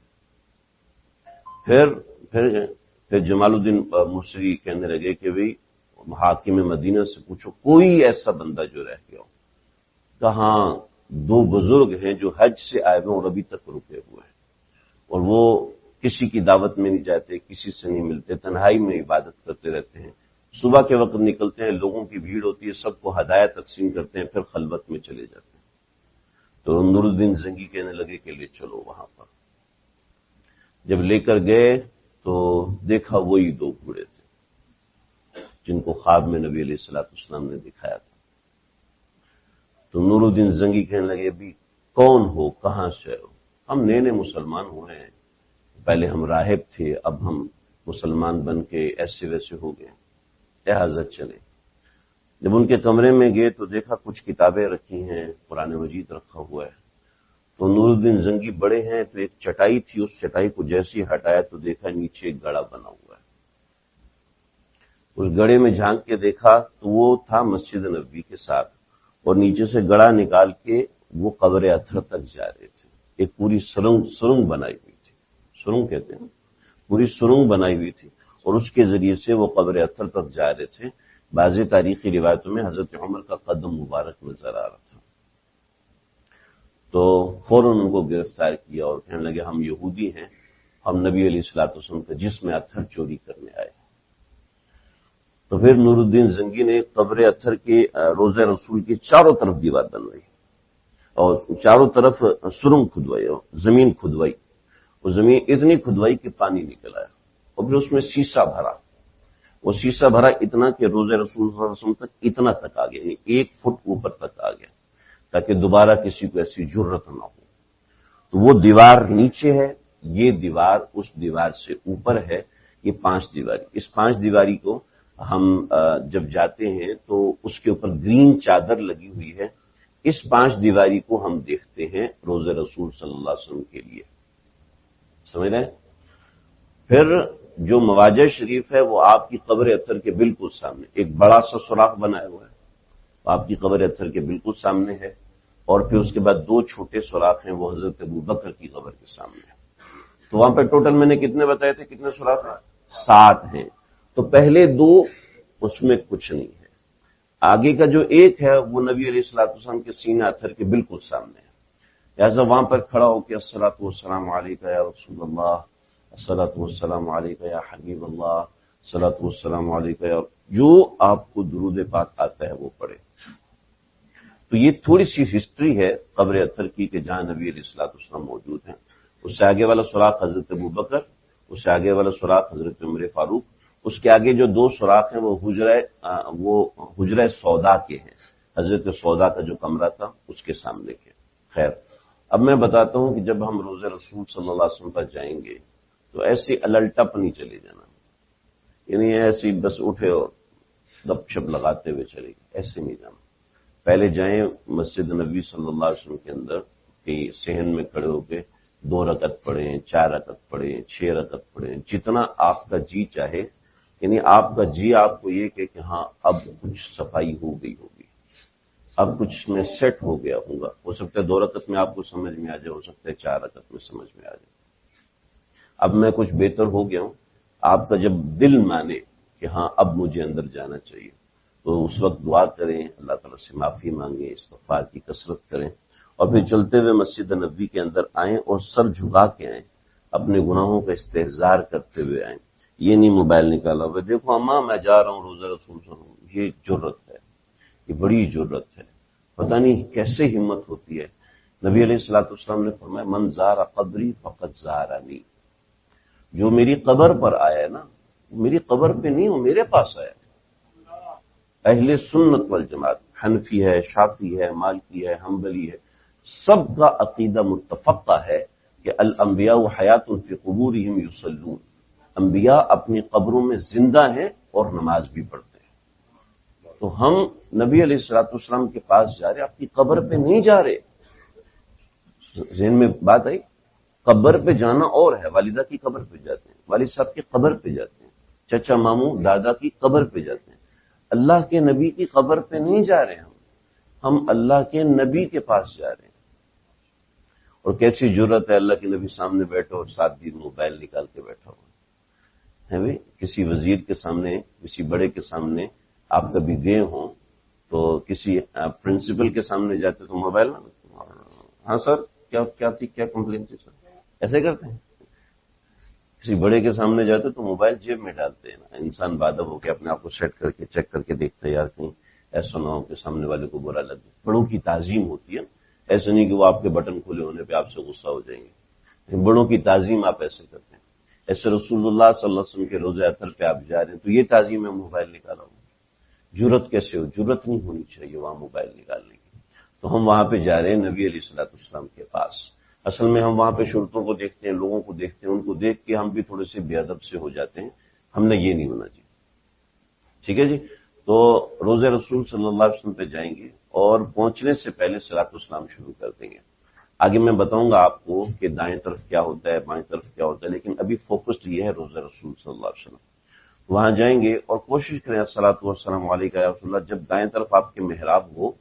پھر جمال الدین موسری کہنے لگے کہ بھئی حاکم مدینہ سے پوچھو کوئی ایسا بندہ جو رہ گیا ہو. کہاں 2 بزرگ ہیں جو حج سے آئے ہوئے اور ابھی تک رکے ہوئے ہیں اور وہ کسی کی دعوت میں نہیں جاتے، کسی سے نہیں ملتے، تنہائی میں عبادت کرتے رہتے ہیں. صبح کے وقت نکلتے ہیں، لوگوں کی بھیڑ ہوتی ہے، سب کو ہدایت تقسیم کرتے ہیں، پھر خلوت میں چلے جاتے ہیں. تو نور الدین زنگی کہنے لگے کہ لے چلو وہاں پر. جب لے کر گئے تو دیکھا وہی 2 بوڑھے تھے جن کو خواب میں نبی علیہ الصلوۃ والسلام نے دکھایا تھا. تو نور الدین زنگی کہنے لگے بھی کون ہو، کہاں سے ہو؟ ہم نئے نئے مسلمان ہوئے ہیں، پہلے ہم راہب تھے، اب ہم مسلمان بن کے ایسے ویسے ہو گئے، اے حضرت چلے۔ جب ان کے کمرے میں گئے تو دیکھا کچھ کتابیں رکھی ہیں، قرآن مجید رکھا ہوا ہے۔ تو نور الدین زنگی بڑے ہیں تو ایک چٹائی تھی، اس چٹائی کو جیسے ہٹایا تو دیکھا نیچے ایک گڑھا بنا ہوا ہے۔ اس گڑھے میں جھانک کے دیکھا تو وہ تھا مسجد نبوی کے ساتھ، اور نیچے سے گڑھا نکال کے وہ قبر اطہر تک جا رہے تھے۔ ایک پوری سرنگ بنائی ہوئی تھی، سرنگ کہتے ہیں، پوری سرنگ بنائی ہوئی تھی، اور اس کے ذریعے سے وہ قبر اطہر تک جا رہے تھے۔ بعض تاریخی روایتوں میں حضرت عمر کا قدم مبارک نظر آ رہا تھا۔ تو فوراً ان کو گرفتار کیا اور کہنے لگے ہم یہودی ہیں، ہم نبی علیہ الصلوۃ والسلام کا جسم اطہر چوری کرنے آئے۔ تو پھر نور الدین زنگی نے قبر اطہر کے روضہ رسول کے چاروں طرف دیوار بنوائی اور چاروں طرف سرنگ کھدوائی اور زمین کھدوائی۔ وہ زمین اتنی کھدوائی کہ پانی نکل آیا، اور پھر اس میں سیسا بھرا۔ وہ سیسا بھرا اتنا کہ روضہ رسول صلی اللہ علیہ وسلم تک اتنا تک آ گیا، یعنی 1 فٹ اوپر تک آ گیا، تاکہ دوبارہ کسی کو ایسی جرت نہ ہو۔ تو وہ دیوار نیچے ہے، یہ دیوار اس دیوار سے اوپر ہے، یہ 5 دیواری۔ اس 5 دیواری کو ہم جب جاتے ہیں تو اس کے اوپر گرین چادر لگی ہوئی ہے، اس 5 دیواری کو ہم دیکھتے ہیں روضہ رسول صلی اللہ علیہ وسلم کے لیے، سمجھ رہے ہیں؟ پھر جو مواجہ شریف ہے وہ آپ کی قبر اطہر کے بالکل سامنے ایک بڑا سا سوراخ بنایا ہوا ہے، آپ کی قبر اطہر کے بالکل سامنے ہے، اور پھر اس کے بعد 2 چھوٹے سوراخ ہیں، وہ حضرت ابوبکر کی قبر کے سامنے ہے۔ تو وہاں پہ ٹوٹل میں نے کتنے بتائے تھے، کتنے سوراخ ہیں؟ 7 ہیں۔ تو پہلے 2 اس میں کچھ نہیں ہے، آگے کا جو 1 ہے وہ نبی علیہ الصلوۃ والسلام کے سینہ اطہر کے بالکل سامنے ہے۔ لہٰذا وہاں پر کھڑا ہو کے الصلوۃ والسلام علیکہ یا رسول اللہ، الصلوۃ والسلام علیکہ یا حبیب اللہ، الصلوۃ والسلام علیکہ یا، جو آپ کو درود پاک آتا ہے وہ پڑھے۔ تو یہ تھوڑی سی ہسٹری ہے قبر اطہر کی کہ جہاں نبی علیہ الصلوۃ والسلام موجود ہیں۔ اس سے آگے والا سوراخ حضرت ابوبکر، اس سے آگے والا سوراخ حضرت عمر فاروق، اس کے آگے جو 2 سوراخ ہیں وہ حجرہ سودا کے ہیں، حضرت سودا کا جو کمرہ تھا اس کے سامنے کے۔ خیر، اب میں بتاتا ہوں کہ جب ہم روضہ رسول صلی اللہ علیہ وسلم پر جائیں گے تو ایسے الٹپ نہیں چلے جانا، یعنی ایسے بس اٹھے اور گپ شپ لگاتے ہوئے چلے گئے، ایسے نہیں جانا۔ پہلے جائیں مسجد نبوی صلی اللہ علیہ وسلم کے اندر کہ صحن میں کھڑے ہو کے 2 رکعت پڑھیں، 4 رکعت پڑھیں، 6 رکعت پڑھیں، جتنا آپ کا جی چاہے، یعنی آپ کا جی آپ کو یہ کہ ہاں اب کچھ صفائی ہو گئی ہوگی، اب کچھ میں سیٹ ہو گیا ہوں گا۔ ہو سکتا ہے 2 رکعت میں آپ کو سمجھ میں آ جائے، ہو سکتا ہے 4 رکعت میں سمجھ میں آ جائے، اب میں کچھ بہتر ہو گیا ہوں۔ آپ کا جب دل مانے کہ ہاں اب مجھے اندر جانا چاہیے تو اس وقت دعا کریں، اللہ تعالیٰ سے معافی مانگیں، استغفار کی کثرت کریں، اور پھر چلتے ہوئے مسجد نبوی کے اندر آئیں اور سر جھکا کے آئیں، اپنے گناہوں کا استحضار کرتے ہوئے آئیں۔ یہ نہیں موبائل نکالا ہوا دیکھو اماں میں جا رہا ہوں روضہ رسول صلی اللہ علیہ وسلم، یہ جرت ہے، یہ بڑی جرت ہے، پتہ نہیں کیسے ہمت ہوتی ہے۔ نبی علیہ الصلوۃ والسلام نے فرمایا من زار قبری فقد زارنی، جو میری قبر پر آیا ہے نا، میری قبر پہ نہیں، وہ میرے پاس آیا۔ اہل سنت والجماعت، حنفی ہے، شافعی ہے، مالکی ہے، حنبلی ہے، سب کا عقیدہ متفقہ ہے کہ الانبیاء حیات فی قبورہم یصلون، انبیاء اپنی قبروں میں زندہ ہیں اور نماز بھی پڑھتے ہیں۔ تو ہم نبی علیہ الصلوۃ والسلام کے پاس جا رہے، آپ کی قبر پہ نہیں جا رہے۔ ذہن میں بات آئی؟ قبر پہ جانا اور ہے، والدہ کی قبر پہ جاتے ہیں، والد صاحب کی قبر پہ جاتے ہیں، چچا ماموں دادا کی قبر پہ جاتے ہیں، اللہ کے نبی کی قبر پہ نہیں جا رہے ہم اللہ کے نبی کے پاس جا رہے ہیں۔ اور کیسی جرت ہے اللہ کے نبی سامنے بیٹھو اور 7 دن موبائل نکال کے بیٹھا ہوا ہے بھائی۔ کسی وزیر کے سامنے، کسی بڑے کے سامنے آپ کبھی گئے ہوں تو کسی پرنسپل کے سامنے جاتے تو موبائل نہ، ہاں سر کیا کمپلین تھی سر، ایسے کرتے ہیں۔ کسی بڑے کے سامنے جاتے تو موبائل جیب میں ڈالتے ہیں نا، انسان بادب ہو کے اپنے آپ کو سیٹ کر کے چیک کر کے دیکھتا ہے یار کہیں ایسا نہ ہو کہ سامنے والے کو برا لگے۔ بڑوں کی تعظیم ہوتی ہے، ایسا نہیں کہ وہ آپ کے بٹن کھلے ہونے پہ آپ سے غصہ ہو جائیں گے، بڑوں کی تعظیم آپ ایسے کرتے ہیں۔ ایسے رسول اللہ صلی اللہ علیہ وسلم کے روضہ اطہر پہ آپ جا رہے ہیں تو یہ تعظیم ہے موبائل نکالا ہوں، جرت کیسے ہو؟ جرت نہیں ہونی چاہیے وہاں موبائل نکالنے کی۔ تو ہم وہاں پہ جا رہے ہیں نبی علیہ الصلوۃ والسلام کے پاس. اصل میں ہم وہاں پہ شرطوں کو دیکھتے ہیں، لوگوں کو دیکھتے ہیں، ان کو دیکھ کے ہم بھی تھوڑے سے بے ادب سے ہو جاتے ہیں. ہم نے یہ نہیں ہونا چاہیے. ٹھیک ہے جی. تو روضہ رسول صلی اللہ علیہ وسلم پہ جائیں گے اور پہنچنے سے پہلے صلاۃ والسلام شروع کر دیں گے. آگے میں بتاؤں گا آپ کو کہ دائیں طرف کیا ہوتا ہے، بائیں طرف کیا ہوتا ہے، لیکن ابھی فوکسڈ یہ ہے روضہ رسول صلی اللہ علیہ وسلم. وہاں جائیں گے اور کوشش کریں صلاۃ والسلام علیکہ یا رسول اللہ، جب دائیں طرف آپ کے محراب ہو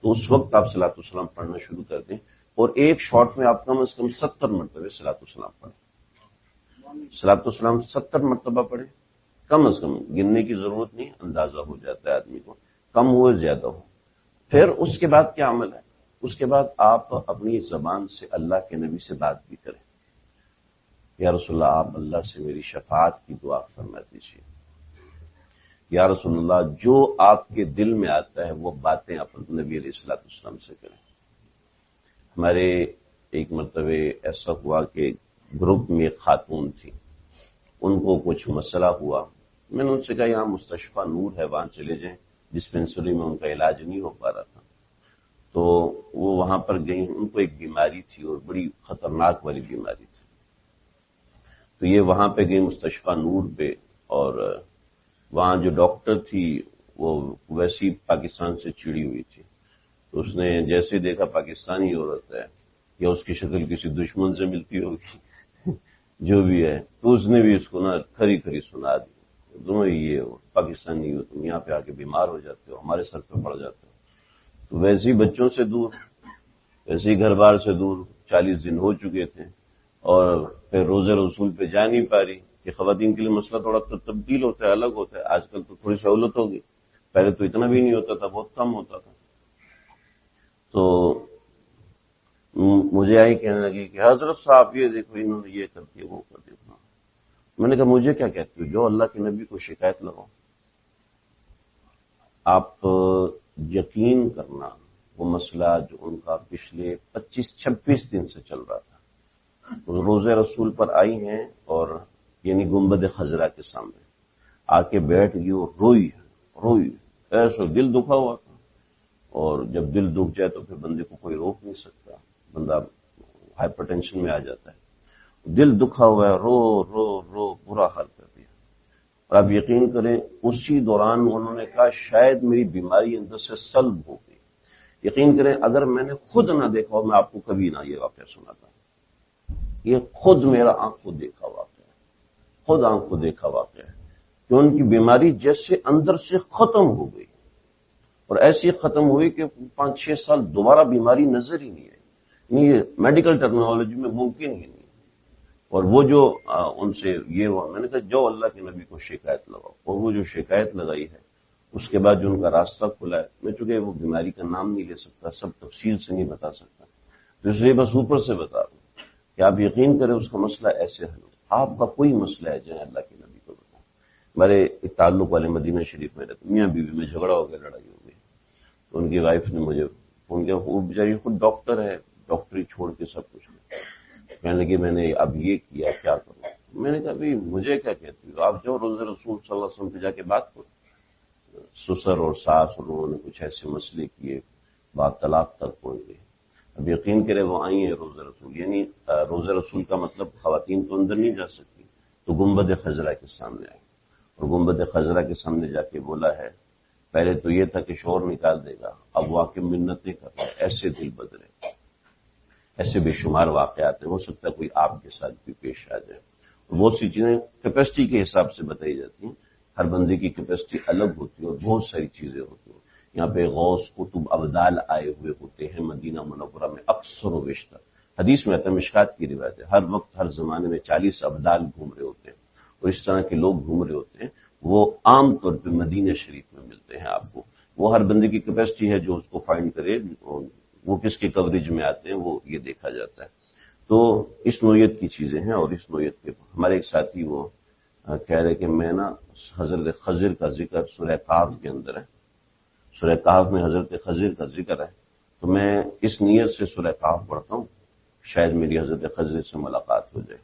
تو اس وقت آپ صلاۃ والسلام پڑھنا شروع کر دیں، اور ایک شاٹ میں آپ کم از کم 70 مرتبہ صلاۃ والسلام پڑھیں. صلاۃ والسلام 70 مرتبہ پڑھیں کم از کم. گننے کی ضرورت نہیں، اندازہ ہو جاتا ہے آدمی کو، کم ہو زیادہ ہو. پھر اس کے بعد کیا عمل ہے؟ اس کے بعد آپ اپنی زبان سے اللہ کے نبی سے بات بھی کریں. یا رسول اللہ، آپ اللہ سے میری شفاعت کی دعا فرما دیجیے. یا رسول اللہ، جو آپ کے دل میں آتا ہے وہ باتیں آپ نبی علیہ الصلوۃ والسلام سے کریں. ہمارے ایک مرتبہ ایسا ہوا کہ گروپ میں ایک خاتون تھی، ان کو کچھ مسئلہ ہوا. میں نے ان سے کہا یہاں مستشفیٰ نور ہے، وہاں چلے جائیں، ڈسپینسری میں ان کا علاج نہیں ہو پا رہا تھا. تو وہ وہاں پر گئی. ان کو ایک بیماری تھی اور بڑی خطرناک والی بیماری تھی. تو یہ وہاں پہ گئی مستشفیٰ نور پہ، اور وہاں جو ڈاکٹر تھی وہ ویسی پاکستان سے چڑی ہوئی تھی. تو اس نے جیسے دیکھا پاکستانی عورت ہے یا اس کی شکل کسی دشمن سے ملتی ہوگی جو بھی ہے، تو اس نے بھی اس کو نا کھری کھری سنا دی. دونوں یہ پاکستانی ہو، تم یہاں پہ آ کے بیمار ہو جاتے ہو، ہمارے سر پہ پڑ جاتے ہو. تو ویسے ہی بچوں سے دور، ویسے ہی گھر بار سے دور، 40 دن ہو چکے تھے، اور پھر روزہ رسول پہ جا نہیں پا رہی. کہ خواتین کے لیے مسئلہ تھوڑا تبدیل ہوتا ہے، الگ ہوتا ہے. آج کل تو تھوڑی سہولت ہوگی، پہلے تو اتنا بھی نہیں ہوتا تھا، بہت کم ہوتا تھا. تو مجھے آئی کہنے لگی کہ حضرت صاحب یہ دیکھو انہوں نے یہ کر دیا وہ کر دیا. میں نے کہا مجھے کیا کہتی ہو؟ جو اللہ کے نبی کو شکایت لگاؤ. آپ یقین کرنا وہ مسئلہ جو ان کا پچھلے 25-26 دن سے چل رہا تھا، روزہ رسول پر آئی ہیں اور یعنی گنبد خضرا کے سامنے آ کے بیٹھ گئی اور روئی ایسا دل دکھا ہوا تھا. اور جب دل دکھ جائے تو پھر بندے کو کوئی روک نہیں سکتا، بندہ ہائپر ٹینشن میں آ جاتا ہے. دل دکھا ہوا ہے، رو برا حال کر دیا. اور آپ یقین کریں اسی دوران انہوں نے کہا شاید میری بیماری اندر سے سلب ہو گئی. یقین کریں اگر میں نے خود نہ دیکھا ہو میں آپ کو کبھی نہ یہ واقعہ سناتا. یہ خود میرا آنکھوں دیکھا واقعہ ہے، خود آنکھوں دیکھا واقعہ ہے کہ ان کی بیماری جیسے اندر سے ختم ہو گئی، اور ایسی ختم ہوئی کہ 5-6 سال دوبارہ بیماری نظر ہی نہیں آئی. یہ میڈیکل ٹرمینالوجی میں ممکن ہی نہیں. اور وہ جو ان سے یہ ہوا، میں نے کہا جو اللہ کے نبی کو شکایت لگاؤ. اور وہ جو شکایت لگائی ہے اس کے بعد جو ان کا راستہ کھلا ہے، میں چونکہ وہ بیماری کا نام نہیں لے سکتا، سب تفصیل سے نہیں بتا سکتا، تو اس لیے بس اوپر سے بتا رہا ہوں کہ آپ یقین کریں اس کا مسئلہ ایسے حل ہو. آپ کا کوئی مسئلہ ہے جائیں اللہ کے نبی کو بتائیں. ہمارے ایک تعلق والے مدینہ شریف میں رہتے، میاں بیوی میں جھگڑا ہو گیا، لڑائی ہو گئی. تو ان کی وائف نے مجھے فون کیا، وہ بیچاری خود ڈاکٹر ہے، ڈاکٹری چھوڑ کے سب کچھ کہنے لگی میں نے اب یہ کیا کیا کروں. میں نے کہا بھائی مجھے کیا کہتی ہو، آپ جو روزہ رسول صلی اللہ علیہ وسلم پہ جا کے بات کرو. سسر اور ساس اور انہوں نے کچھ ایسے مسئلے کیے، بات طلاق تک پہنچ گئی. اب یقین کرے وہ آئی ہیں روزہ رسول، یعنی روزہ رسول کا مطلب خواتین تو اندر نہیں جا سکتی، تو گنبد خضرا کے سامنے آئی. اور گنبد خضرا کے سامنے جا کے بولا ہے، پہلے تو یہ تھا کہ شور نکال دے گا، اب واقع منتیں کر رہا ہے. ایسے دل بدلے، ایسے بے شمار واقعات ہیں، ہو سکتا ہے کوئی آپ کے ساتھ بھی پیش آ جائے. بہت سی چیزیں کیپیسٹی کے حساب سے بتائی جاتی ہیں، ہر بندے کی کیپیسٹی الگ ہوتی ہے اور بہت ساری چیزیں ہوتی ہیں. یہاں پہ غوث کتب ابدال آئے ہوئے ہوتے ہیں مدینہ منورہ میں اکثر و بیشتر. حدیث میں آتا ہے، مشکات کی روایت ہے، ہر وقت ہر زمانے میں 40 ابدال گھوم رہے ہوتے ہیں، اور اس طرح کے لوگ گھوم رہے ہوتے ہیں. وہ عام طور پہ مدینہ شریف میں ملتے ہیں آپ کو. وہ ہر بندے کی کیپیسٹی ہے جو اس کو فائنڈ کرے، وہ کس کے کوریج میں آتے ہیں وہ یہ دیکھا جاتا ہے. تو اس نوعیت کی چیزیں ہیں. اور اس نوعیت کے ہمارے ایک ساتھی وہ کہہ رہے کہ میں نا حضرت خضر کا ذکر سورہ کہف کے اندر ہے، سورہ کہف میں حضرت خضر کا ذکر ہے، تو میں اس نیت سے سورہ کہف پڑھتا ہوں شاید میری حضرت خضر سے ملاقات ہو جائے.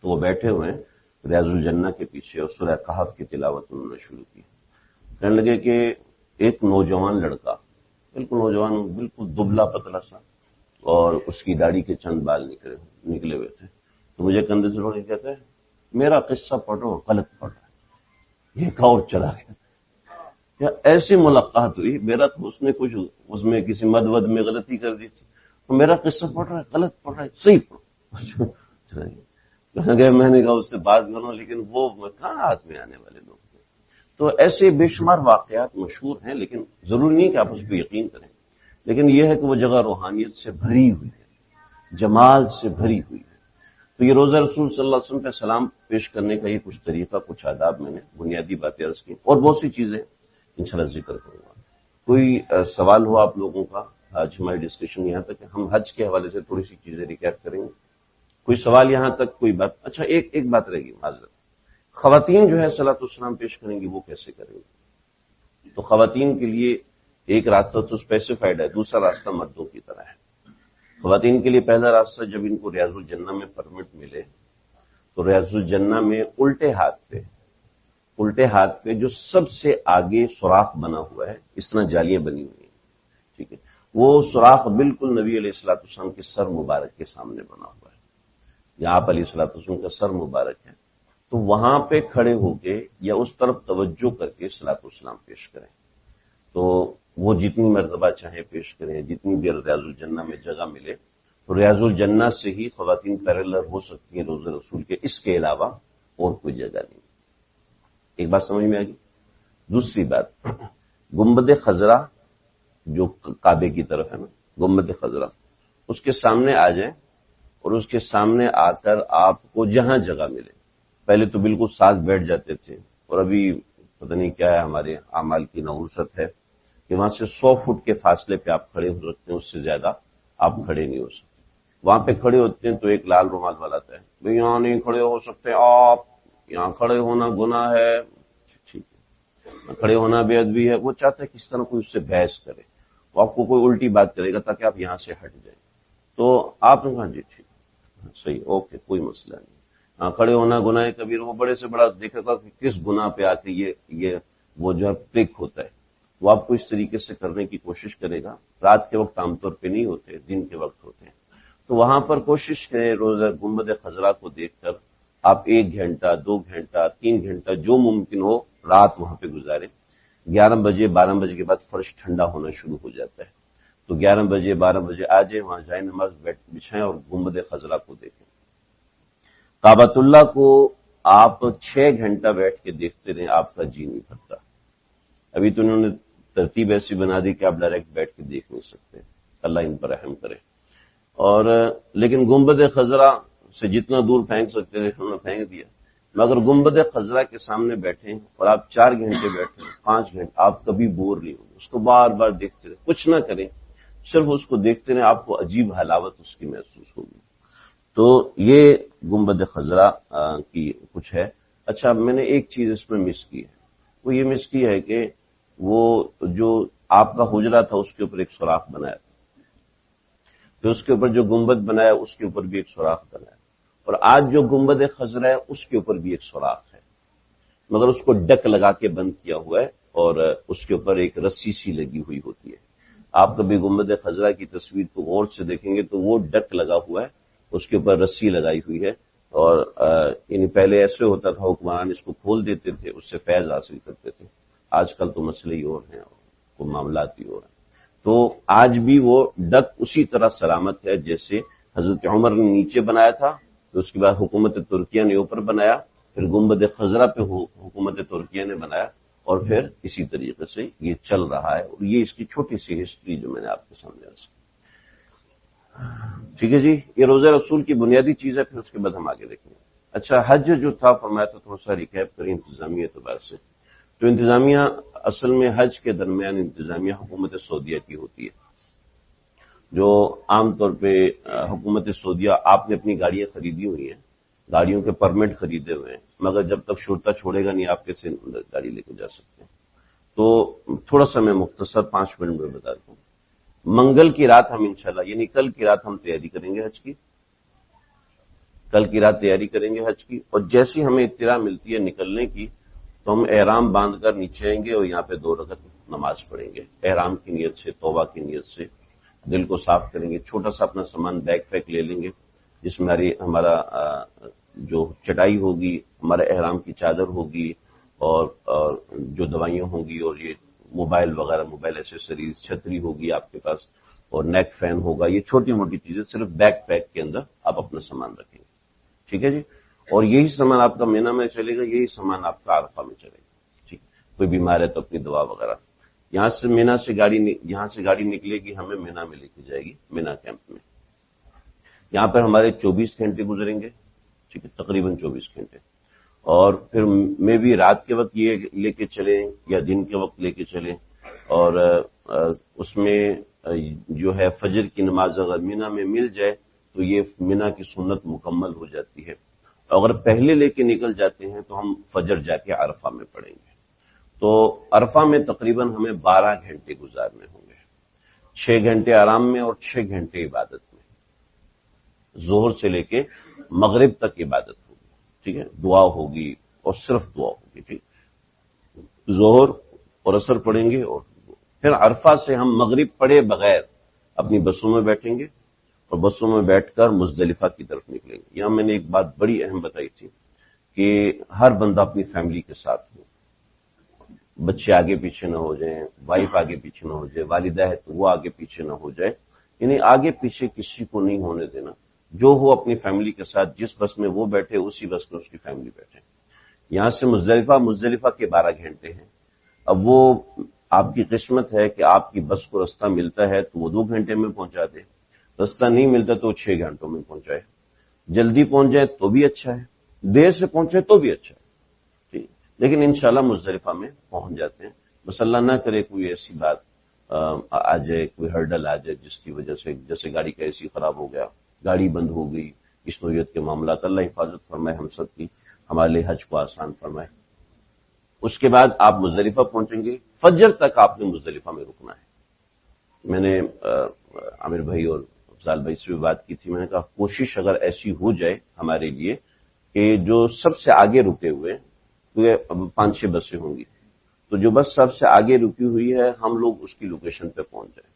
تو وہ بیٹھے ہوئے ہیں ریاض الجنہ کے پیچھے اور سورہ کہف کی تلاوت انہوں نے شروع کی. کہنے لگے کہ ایک نوجوان لڑکا بالکل نوجوان ہوں، بالکل دبلا پتلا سا، اور اس کی داڑھی کے چند بال نکلے ہوئے تھے. تو مجھے کندھے سے لوگ کہتے ہیں میرا قصہ پڑھو، غلط پڑھ رہا ہے، یہ کہا اور چلا گیا. کیا ایسی ملاقات ہوئی، میرا تو اس نے کچھ اس میں کسی مد ود میں غلطی کر دی تھی، تو میرا قصہ پڑھ رہا ہے، غلط پڑھ رہا ہے، صحیح پڑھو. چلا گیا. میں نے کہا اس سے بات کروں، لیکن وہ کہاں ہاتھ میں آنے والے لوگ تھے. تو ایسے بے شمار واقعات مشہور ہیں، لیکن ضروری نہیں کہ آپ اس پہ یقین کریں. لیکن یہ ہے کہ وہ جگہ روحانیت سے بھری ہوئی ہے، جمال سے بھری ہوئی ہے. تو یہ روزہ رسول صلی اللہ علیہ وسلم پہ سلام پیش کرنے کا یہ کچھ طریقہ، کچھ آداب میں نے بنیادی باتیں عرض کی، اور بہت سی چیزیں انشاءاللہ ذکر کروں گا. کوئی سوال ہو آپ لوگوں کا؟ آج ہماری ڈسکشن یہاں تک ہے. ہم حج کے حوالے سے تھوڑی سی چیزیں ریکیپ کریں گے. کوئی سوال یہاں تک؟ کوئی بات؟ اچھا، ایک بات رہے گی معذرت. خواتین جو ہے صلاۃ السلام پیش کریں گی، وہ کیسے کریں گی؟ تو خواتین کے لیے ایک راستہ تو اسپیسیفائڈ ہے، دوسرا راستہ مردوں کی طرح ہے. خواتین کے لیے پہلا راستہ، جب ان کو ریاض الجنہ میں پرمٹ ملے تو ریاض الجنہ میں الٹے ہاتھ پہ جو سب سے آگے سوراخ بنا ہوا ہے، اس طرح جالیاں بنی ہوئی ہیں، ٹھیک ہے، وہ سوراخ بالکل نبی علیہ الصلوۃ والسلام کے سر مبارک کے سامنے بنا ہوا ہے. یا آپ علیہ الصلوۃ والسلام کا سر مبارک ہے، تو وہاں پہ کھڑے ہو کے یا اس طرف توجہ کر کے صلاۃ السلام پیش کریں. تو وہ جتنی مرتبہ چاہیں پیش کریں، جتنی دیر ریاض الجنہ میں جگہ ملے. تو ریاض الجنہ سے ہی خواتین پیرلر ہو سکتی ہیں روزہ رسول کے، اس کے علاوہ اور کوئی جگہ نہیں. ایک بات سمجھ میں آ گئی. دوسری بات، گنبد خضرا جو کعبے کی طرف ہے نا، گنبد خضرا، اس کے سامنے آ جائیں، اور اس کے سامنے آ کر آپ کو جہاں جگہ ملے. پہلے تو بالکل ساتھ بیٹھ جاتے تھے، اور ابھی پتہ نہیں کیا ہے، ہمارے اعمال کی نحوست ہے کہ وہاں سے 100 فٹ کے فاصلے پہ آپ کھڑے ہو سکتے ہیں، اس سے زیادہ آپ کھڑے نہیں ہو سکتے. وہاں پہ کھڑے ہوتے ہیں تو ایک لال رومال والا آتا ہے، بھئی یہاں نہیں کھڑے ہو سکتے آپ، یہاں کھڑے ہونا گناہ ہے. ٹھیک ہے، کھڑے ہونا بے ادبی ہے. وہ چاہتا ہے کس طرح کوئی اس سے بحث کرے، وہ آپ کو کوئی الٹی بات کرے گا تاکہ آپ یہاں سے ہٹ جائیں. تو آپ نے کہا جی ٹھیک، صحیح، اوکے، کوئی مسئلہ نہیں. کھڑے ہونا گناہ کبیر، وہ بڑے سے بڑا دیکھے گا کہ کس گناہ پہ آ کے یہ وہ جو ہے پرک ہوتا ہے، وہ آپ کو اس طریقے سے کرنے کی کوشش کرے گا. رات کے وقت عام طور پہ نہیں ہوتے، دن کے وقت ہوتے ہیں. تو وہاں پر کوشش کریں روزہ گنبد خضرا کو دیکھ کر آپ 1 گھنٹہ 2 گھنٹہ 3 گھنٹہ جو ممکن ہو رات وہاں پہ گزاریں. 11 بجے 12 بجے کے بعد فرش ٹھنڈا ہونا شروع ہو جاتا ہے. تو 11 بجے 12 بجے آ جائیں، وہاں جائیں، نماز بچھائیں اور گنبد خضرا کو دیکھیں. کعبۃ اللہ کو آپ 6 گھنٹہ بیٹھ کے دیکھتے رہیں، آپ کا جی نہیں بھرتا. ابھی تو انہوں نے ترتیب ایسی بنا دی کہ آپ ڈائریکٹ بیٹھ کے دیکھ نہیں سکتے. اللہ ان پر رحم کرے. اور لیکن گنبد خضرا سے جتنا دور پھینک سکتے تھے انہوں نے پھینک دیا. مگر گنبد خضرا کے سامنے بیٹھیں اور آپ 4 گھنٹے بیٹھیں، 5 گھنٹے، آپ کبھی بور نہیں ہوں گے. اس کو بار بار دیکھتے رہیں، کچھ نہ کریں، صرف اس کو دیکھتے رہیں، آپ کو عجیب حلاوت اس کی محسوس ہوگی. تو یہ گنبد خضرا کی کچھ ہے. اچھا، میں نے ایک چیز اس میں مس کی ہے، وہ یہ مس کی ہے کہ وہ جو آپ کا حجرہ تھا اس کے اوپر ایک سوراخ بنایا تھا، پھر اس کے اوپر جو گنبد بنایا اس کے اوپر بھی ایک سوراخ بنایا، اور آج جو گنبد خضرا ہے اس کے اوپر بھی ایک سوراخ ہے، مگر اس کو ڈک لگا کے بند کیا ہوا ہے، اور اس کے اوپر ایک رسی سی لگی ہوئی ہوتی ہے. آپ کبھی گنبد خضرا کی تصویر کو غور سے دیکھیں گے تو وہ ڈک لگا ہوا ہے، اس کے اوپر رسی لگائی ہوئی ہے. اور یعنی پہلے ایسے ہوتا تھا، حکمران اس کو کھول دیتے تھے، اس سے فیض حاصل کرتے تھے. آج کل تو مسئلے ہی اور ہیں، اور معاملات ہی اور ہیں. تو آج بھی وہ ڈک اسی طرح سلامت ہے جیسے حضرت عمر نے نیچے بنایا تھا، پھر اس کے بعد حکومت ترکیہ نے اوپر بنایا، پھر گنبد خضرا پہ حکومت ترکیہ نے بنایا، اور پھر اسی طریقے سے یہ چل رہا ہے. اور یہ اس کی چھوٹی سی ہسٹری جو میں نے آپ کے سامنے رکھی. ٹھیک ہے جی، یہ روزہ رسول کی بنیادی چیز ہے، پھر اس کے بعد ہم آگے دیکھیں گے. اچھا، حج جو تھا فرمایا تو تھوڑا سا ریکیپ کریں انتظامی اعتبار سے. تو انتظامیہ اصل میں حج کے درمیان انتظامیہ حکومت سعودیہ کی ہوتی ہے، جو عام طور پہ حکومت سعودیہ، آپ نے اپنی گاڑیاں خریدی ہوئی ہیں، گاڑیوں کے پرمٹ خریدے ہوئے ہیں، مگر جب تک شرطہ چھوڑے گا نہیں آپ کیسے گاڑی لے کے جا سکتے ہیں. تو تھوڑا سا میں مختصر 5 منٹ میں بتا دوں. منگل کی رات ہم انشاءاللہ، یعنی کل کی رات ہم تیاری کریں گے حج کی، کل کی رات تیاری کریں گے حج کی. اور جیسی ہمیں اطلاع ملتی ہے نکلنے کی، تو تو ہم احرام باندھ کر نیچے آئیں گے اور یہاں پہ 2 رکعت نماز پڑھیں گے احرام کی نیت سے، توبہ کی نیت سے، دل کو صاف کریں گے. چھوٹا سا اپنا سامان بیگ پیک لے لیں گے جس میں ہمارا جو چٹائی ہوگی، ہمارا احرام کی چادر ہوگی، اور جو دوائیاں ہوں گی، اور یہ موبائل وغیرہ، موبائل ایسیسریز، چھتری ہوگی آپ کے پاس، اور نیک فین ہوگا. یہ چھوٹی موٹی چیزیں صرف بیگ پیک کے اندر آپ اپنا سامان رکھیں گے. ٹھیک ہے جی. اور یہی سامان آپ کا مینا میں چلے گا، یہی سامان آپ کا عرفہ میں چلے گا. ٹھیک. کوئی بیمار ہے تو اپنی دوا وغیرہ. یہاں سے مینا سے گاڑی نکلے گی، ہمیں مینا میں لے کے جائے گی، مینا کیمپ میں. یہاں پر ہمارے 24 گھنٹے گزریں گے. ٹھیک ہے، تقریباً 24 گھنٹے. اور پھر میں بھی رات کے وقت یہ لے کے چلیں یا دن کے وقت لے کے چلیں. اور اس میں جو ہے فجر کی نماز اگر مینا میں مل جائے تو یہ مینا کی سنت مکمل ہو جاتی ہے. اگر پہلے لے کے نکل جاتے ہیں تو ہم فجر جا کے عرفہ میں پڑھیں گے. تو عرفہ میں تقریباً ہمیں 12 گھنٹے گزارنے ہوں گے. 6 گھنٹے آرام میں اور 6 گھنٹے عبادت میں. ظہر سے لے کے مغرب تک عبادت ہوگی. ٹھیک ہے، دعا ہوگی اور صرف دعا ہوگی. ٹھیک، ظہر اور عصر پڑھیں گے، اور پھر عرفہ سے ہم مغرب پڑھے بغیر اپنی بسوں میں بیٹھیں گے اور بسوں میں بیٹھ کر مزدلفہ کی طرف نکلیں گے. یہاں میں نے ایک بات بڑی اہم بتائی تھی کہ ہر بندہ اپنی فیملی کے ساتھ ہو. بچے آگے پیچھے نہ ہو جائیں، وائف آگے پیچھے نہ ہو جائے، والدہ ہے تو وہ آگے پیچھے نہ ہو جائے. یعنی آگے پیچھے کسی کو نہیں ہونے دینا. جو ہو اپنی فیملی کے ساتھ، جس بس میں وہ بیٹھے اسی بس میں اس کی فیملی بیٹھے. یہاں سے مزدلفہ کے 12 گھنٹے ہیں. اب وہ آپ کی قسمت ہے کہ آپ کی بس کو رستہ ملتا ہے تو وہ 2 گھنٹے میں پہنچا دے، رستہ نہیں ملتا تو 6 گھنٹوں میں پہنچائے. جلدی پہنچ جائے تو بھی اچھا ہے، دیر سے پہنچے تو بھی اچھا ہے. ٹھیک، لیکن انشاءاللہ مزدلفہ میں پہنچ جاتے ہیں. بس اللہ نہ کرے کوئی ایسی بات آ جائے، کوئی ہرڈل آ جائے جس کی وجہ سے، جیسے گاڑی کا اے سی خراب ہو گیا، گاڑی بند ہو گئی، اس نوعیت کے معاملات. اللہ حفاظت فرمائے ہم سب کی، ہمارے لیے حج کو آسان فرمائے. اس کے بعد آپ مزدلفہ پہنچیں گے. فجر تک آپ نے مزدلفہ میں رکنا ہے. میں نے عامر بھائی اور افضال بھائی سے بھی بات کی تھی. میں نے کہا کوشش اگر ایسی ہو جائے ہمارے لیے کہ جو سب سے آگے رکے ہوئے، کیونکہ 5-6 بسیں ہوں گی، تو جو بس سب سے آگے رکی ہوئی ہے ہم لوگ اس کی لوکیشن پہ پہنچ جائیں.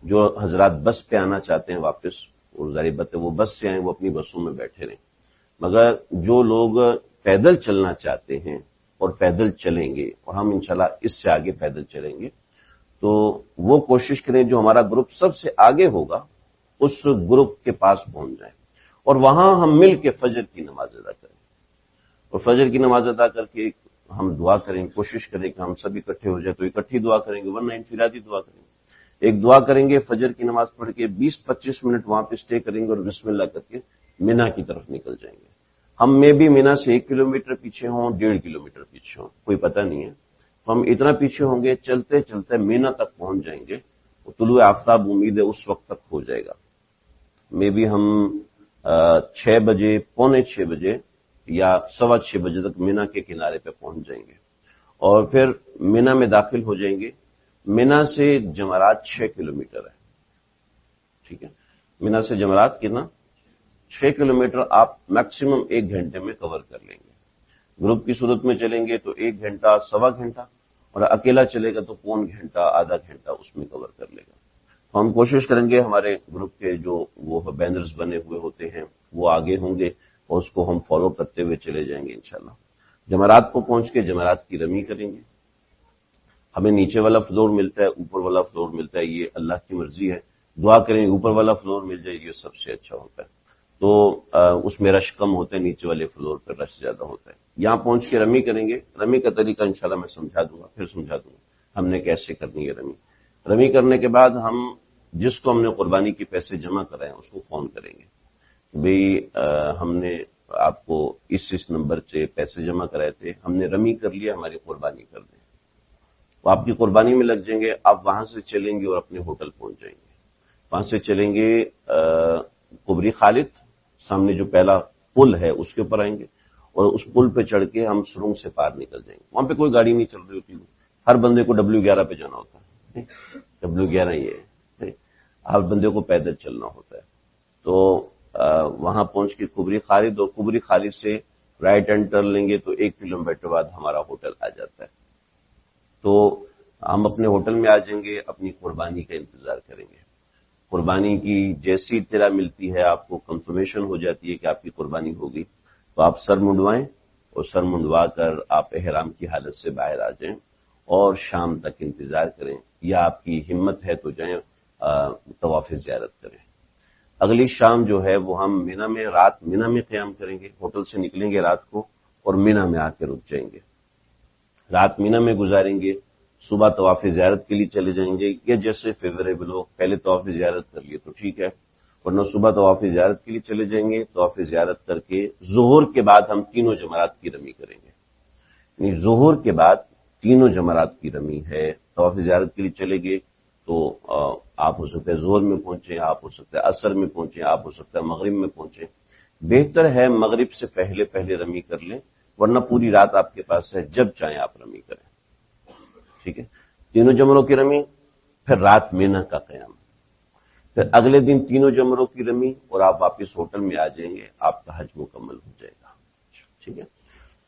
جو حضرات بس پہ آنا چاہتے ہیں واپس، اور ظاہر بات ہے وہ بس سے آئیں، وہ اپنی بسوں میں بیٹھے رہیں. مگر جو لوگ پیدل چلنا چاہتے ہیں اور پیدل چلیں گے، اور ہم انشاءاللہ اس سے آگے پیدل چلیں گے، تو وہ کوشش کریں جو ہمارا گروپ سب سے آگے ہوگا اس گروپ کے پاس پہنچ جائیں، اور وہاں ہم مل کے فجر کی نماز ادا کریں. اور فجر کی نماز ادا کر کے ہم دعا کریں، کوشش کریں کہ ہم سب اکٹھے ہو جائیں تو اکٹھی دعا کریں گے، ورنہ انفرادی دعا کریں گے. ایک دعا کریں گے، فجر کی نماز پڑھ کے 20-25 منٹ وہاں پہ اسٹے کریں گے اور بسم اللہ کر کے مینا کی طرف نکل جائیں گے. ہم میں بھی مینا سے 1 کلومیٹر پیچھے ہوں، 1.5 کلومیٹر پیچھے ہوں، کوئی پتہ نہیں ہے. تو ہم اتنا پیچھے ہوں گے، چلتے چلتے مینا تک پہنچ جائیں گے. طلوع آفتاب امید ہے اس وقت تک ہو جائے گا. میں بھی ہم 6 بجے، پونے 6 بجے یا 6:15 بجے تک مینا کے کنارے پہ پہنچ جائیں گے، اور پھر مینا میں داخل ہو جائیں گے. مینا سے جمرات 6 کلومیٹر ہے. ٹھیک ہے، مینا سے جمرات کتنا؟ 6 کلومیٹر. آپ میکسیمم 1 گھنٹے میں کور کر لیں گے. گروپ کی صورت میں چلیں گے تو 1 گھنٹہ، سوا گھنٹہ، اور اکیلا چلے گا تو پون گھنٹہ، آدھا گھنٹہ اس میں کور کر لے گا. تو ہم کوشش کریں گے ہمارے گروپ کے جو وہ بینرز بنے ہوئے ہوتے ہیں وہ آگے ہوں گے اور اس کو ہم فالو کرتے ہوئے چلے جائیں گے انشاءاللہ. جمرات کو پہنچ کے جمرات کی رمی کریں گے. ہمیں نیچے والا فلور ملتا ہے، اوپر والا فلور ملتا ہے، یہ اللہ کی مرضی ہے. دعا کریں اوپر والا فلور مل جائے، یہ سب سے اچھا ہوتا ہے. تو اس میں رش کم ہوتا ہے، نیچے والے فلور پر رش زیادہ ہوتا ہے. یہاں پہنچ کے رمی کریں گے. رمی کا طریقہ انشاءاللہ میں سمجھا دوں گا، پھر سمجھا دوں گا ہم نے کیسے کرنی ہے رمی. رمی کرنے کے بعد ہم جس کو ہم نے قربانی کے پیسے جمع کرائے ہیں اس کو فون کریں گے کہ بھئی ہم نے آپ کو اس نمبر سے پیسے جمع کرائے تھے، ہم نے رمی کر لیا، ہماری قربانی کر دیں. وہ آپ کی قربانی میں لگ جائیں گے. آپ وہاں سے چلیں گے اور اپنے ہوٹل پہنچ جائیں گے. وہاں سے چلیں گے قبری خالد، سامنے جو پہلا پل ہے اس کے اوپر آئیں گے، اور اس پل پہ چڑھ کے ہم سرنگ سے پار نکل جائیں گے. وہاں پہ کوئی گاڑی نہیں چل رہی ہوتی، ہر بندے کو W11 پہ جانا ہوتا ہے. W11 یہ ہے، ہر بندے کو پیدل چلنا ہوتا ہے. تو وہاں پہنچ کے قبری خالد، اور قبری خالد سے رائٹ ہینڈ ٹرن لیں گے تو 1 کلومیٹر بعد ہمارا ہوٹل آ جاتا ہے. تو ہم اپنے ہوٹل میں آ جائیں گے, اپنی قربانی کا انتظار کریں گے. قربانی کی جیسی اطلاع ملتی ہے, آپ کو کنفرمیشن ہو جاتی ہے کہ آپ کی قربانی ہوگی, تو آپ سر منڈوائیں اور سر منڈوا کر آپ احرام کی حالت سے باہر آ جائیں اور شام تک انتظار کریں, یا آپ کی ہمت ہے تو جائیں طواف زیارت کریں. اگلی شام جو ہے وہ ہم مینا میں قیام کریں گے. ہوٹل سے نکلیں گے رات کو اور مینا میں آ کے رک جائیں گے. رات مینا میں گزاریں گے, صبح طواف زیارت کے لیے چلے جائیں گے, یا جیسے فیوریبل ہو, پہلے طواف زیارت کر لیے تو ٹھیک ہے, ورنہ صبح طواف زیارت کے لیے چلے جائیں گے. طواف زیارت کر کے ظہر کے بعد ہم تینوں جمرات کی رمی کریں گے. یعنی ظہر کے بعد تینوں جمرات کی رمی ہے. طواف زیارت کے لیے چلے گئے تو آپ ہو سکتا ہے ظہر میں پہنچیں, آپ ہو سکتا ہے عصر میں پہنچیں, آپ ہو سکتا ہے مغرب میں پہنچیں. بہتر ہے مغرب سے پہلے رمی کر لیں, ورنہ پوری رات آپ کے پاس ہے, جب چاہیں آپ رمی کریں. ٹھیک ہے, تینوں جمروں کی رمی, پھر رات مینا کا قیام, پھر اگلے دن تینوں جمروں کی رمی اور آپ واپس ہوٹل میں آ جائیں گے. آپ کا حج مکمل ہو جائے گا. ٹھیک ہے,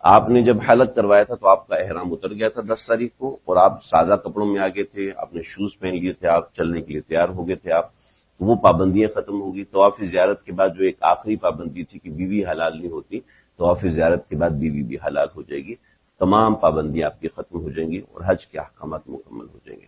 آپ نے جب حلق کروایا تھا تو آپ کا احرام اتر گیا تھا 10 تاریخ کو, اور آپ سادہ کپڑوں میں آ گئے تھے, آپ نے شوز پہن لیے تھے, آپ چلنے کے لیے تیار ہو گئے تھے. آپ وہ پابندیاں ختم ہوگی. طواف زیارت کے بعد جو ایک آخری پابندی تھی کہ بیوی حلال نہیں ہوتی, طواف زیارت کے بعد بیوی بھی حلال ہو جائے گی. تمام پابندیاں آپ کی ختم ہو جائیں گی اور حج کے احکامات مکمل ہو جائیں گے.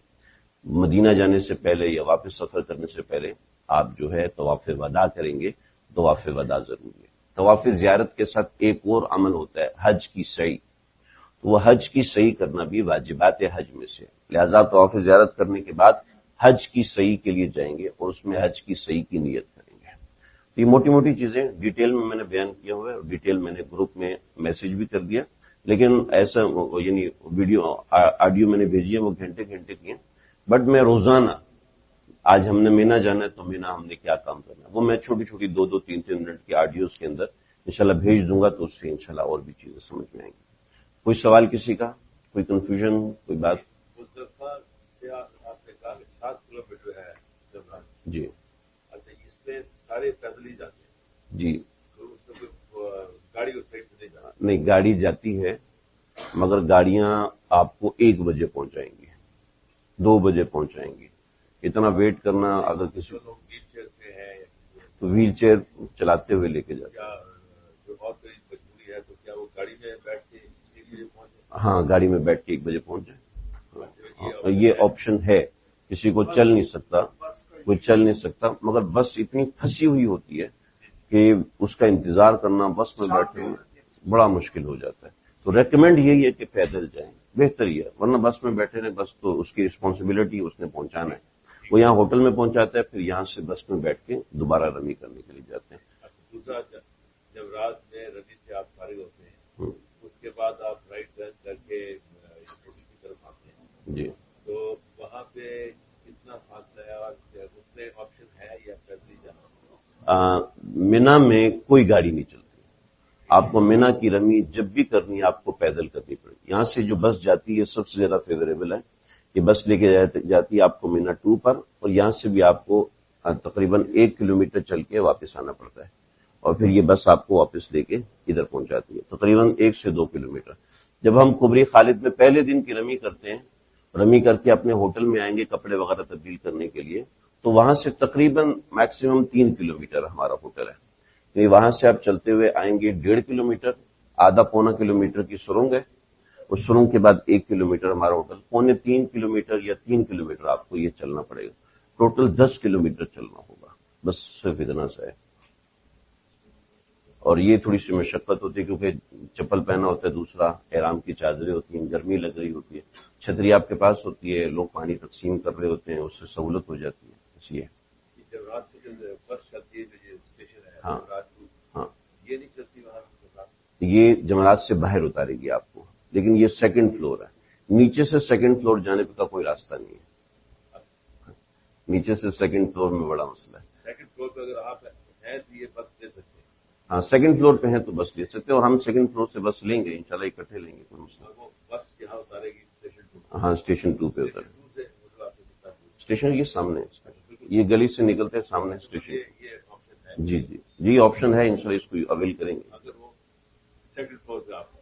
مدینہ جانے سے پہلے یا واپس سفر کرنے سے پہلے آپ جو ہے طواف وداع کریں گے. طواف وداع ضروری ہے. طواف زیارت کے ساتھ ایک اور عمل ہوتا ہے, حج کی سعی. تو وہ حج کی سعی کرنا بھی واجبات حج میں سے, لہذا طواف زیارت کرنے کے بعد حج کی سعی کے لیے جائیں گے اور اس میں حج کی سعی کی نیت کریں گے. تو یہ موٹی موٹی چیزیں ڈیٹیل میں نے بیان کیا ہوا ہے, اور ڈیٹیل میں نے گروپ میں میسج بھی کر دیا, لیکن ایسا یعنی ویڈیو آڈیو میں نے بھیجی ہے وہ گھنٹے کی ہیں. بٹ میں روزانہ, آج ہم نے مینا جانا ہے تو مینا ہم نے کیا کام کرنا ہے, وہ میں چھوٹی 2-3 منٹ کی آڈیوز کے اندر انشاءاللہ بھیج دوں گا, تو اس سے انشاءاللہ اور بھی چیزیں سمجھ میں آئیں گی. کوئی سوال کسی کا, کوئی کنفیوژن, کوئی بات؟ مصطفیٰ سے آپ نے کہا کہ 7 کلومیٹر ہے جمرات. جی. اچھا, اس میں سارے پیدل ہی جاتے ہیں؟ جی. تو اس میں کوئی گاڑی اس سائڈ سے نہیں جانا؟ نہیں, گاڑی جاتی ہے, مگر گاڑیاں آپ کو 1 بجے پہنچائیں گی, 2 بجے پہنچائیں گی. اتنا ویٹ کرنا, اگر کسی لوگ ویل چیئر پہ ہے تو ویل چیئر چلاتے ہوئے لے کے جاتے ہیں. جو بہت بڑی مجبوری ہے تو کیا وہ گاڑی میں بیٹھ کے 1 بجے پہنچے؟ ہاں, گاڑی میں بیٹھ کے 1 بجے پہنچ جائیں. یہ آپشن ہے. کسی کو چل نہیں سکتا, کوئی چل نہیں سکتا, مگر بس اتنی پھنسی ہوئی ہوتی ہے کہ اس کا انتظار کرنا بس میں بیٹھے بڑا مشکل ہو جاتا ہے. تو ریکمینڈ یہی ہے کہ پیدل جائیں, بہتر یہ ہے, ورنہ بس میں بیٹھے رہے, بس تو اس کی رسپانسبلٹی اس نے پہنچانا ہے. وہ یہاں ہوٹل میں پہنچاتا ہے, پھر یہاں سے بس میں بیٹھ کے دوبارہ رمی کرنے کے لیے جاتے ہیں. دوسرا, جب رات میں رمی سے آپ فارغ ہوتے ہیں اس کے بعد آپ رائٹ ٹرن کر کے ہوٹل کی طرف آتے ہیں. جی. تو وہاں پہ کتنا فاصلہ ہے اور اس میں آپشن ہے یا پیدل جانا؟ مینا میں کوئی گاڑی نہیں چلتی. آپ کو مینا کی رمی جب بھی کرنی ہے آپ کو پیدل کرنی پڑے گی. یہاں سے جو بس جاتی ہے سب سے زیادہ فیوریبل ہے. یہ بس لے کے جاتی ہے آپ کو مینا 2 پر, اور یہاں سے بھی آپ کو تقریباً 1 کلومیٹر چل کے واپس آنا پڑتا ہے, اور پھر یہ بس آپ کو واپس لے کے ادھر پہنچاتی ہے تقریباً 1 سے 2 کلومیٹر. جب ہم قبری خالد میں پہلے دن کی رمی کرتے ہیں, رمی کر کے اپنے ہوٹل میں آئیں گے کپڑے وغیرہ تبدیل کرنے کے لیے, تو وہاں سے تقریباً میکسیمم 3 کلومیٹر ہمارا ہوٹل ہے. یعنی وہاں سے آپ چلتے ہوئے آئیں گے 1.5 کلومیٹر, آدھا پونا کلومیٹر کی سرنگ ہے, اس سرنگ کے بعد 1 کلومیٹر ہمارا ہوٹل, 2.25 کلومیٹر یا 3 کلومیٹر آپ کو یہ چلنا پڑے گا. ٹوٹل 10 کلومیٹر چلنا ہوگا, بس صرف اتنا سا ہے. اور یہ تھوڑی سی مشقت ہوتی ہے کیونکہ چپل پہنا ہوتا ہے, دوسرا احرام کی چادریں ہوتی ہیں, گرمی لگ رہی ہوتی ہے, چھتری آپ کے پاس ہوتی ہے, لوگ پانی تقسیم کر رہے ہوتے ہیں, اس سے سہولت ہو جاتی ہے. اس لیے جب رات سے بس چلتی ہے جو اسٹیشن ہے, ہاں رات کو ہاں, یہ نہیں چلتی وہاں یہ جمرات سے باہر اتارے گی آپ کو, لیکن یہ 2nd فلور ہے. نیچے سے 2nd فلور جانے کا کوئی راستہ نہیں ہے. نیچے سے 2nd فلور میں بڑا مسئلہ ہے. 2nd فلور پہ اگر آپ ہیں تو یہ بس لے سکتے ہیں. ہاں, 2nd فلور پہ ہیں تو بس لے سکتے ہیں, اور ہم 2nd فلور سے بس لیں گے انشاءاللہ, اکٹھے لیں گے, کوئی مسئلہ. وہ بس یہاں اتارے گی اسٹیشن 2. ہاں, اسٹیشن 2 پہ اترے. اسٹیشن یہ سامنے ہے, بالکل یہ گلی سے نکلتے ہیں سامنے اسٹیشن. یہ آپشن ہے. جی جی جی, آپشن ہے, انشاءاللہ اس کو اویل کریں گے. اگر وہ سیکنڈ فلور پہ آپ کا؟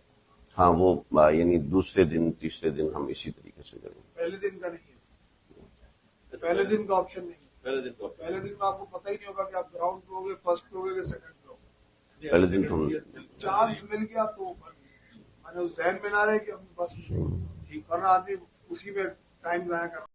ہاں وہ یعنی دوسرے دن تیسرے دن ہم اسی طریقے سے کریں گے. پہلے دن کا نہیں ہے، پہلے دن کا آپشن نہیں ہے. پہلے دن کو پہلے دن میں آپ کو پتہ ہی نہیں ہوگا کہ آپ گراؤنڈ پہ ہوگے، فرسٹ پہ ہوگے کہ سیکنڈ پہ ہوگے. پہلے دن تو ہم چانس مل گیا تو میں نے اس ذہن میں نہ رہے کہ ہم بس ورنہ آدمی اسی میں ٹائم ضائع کر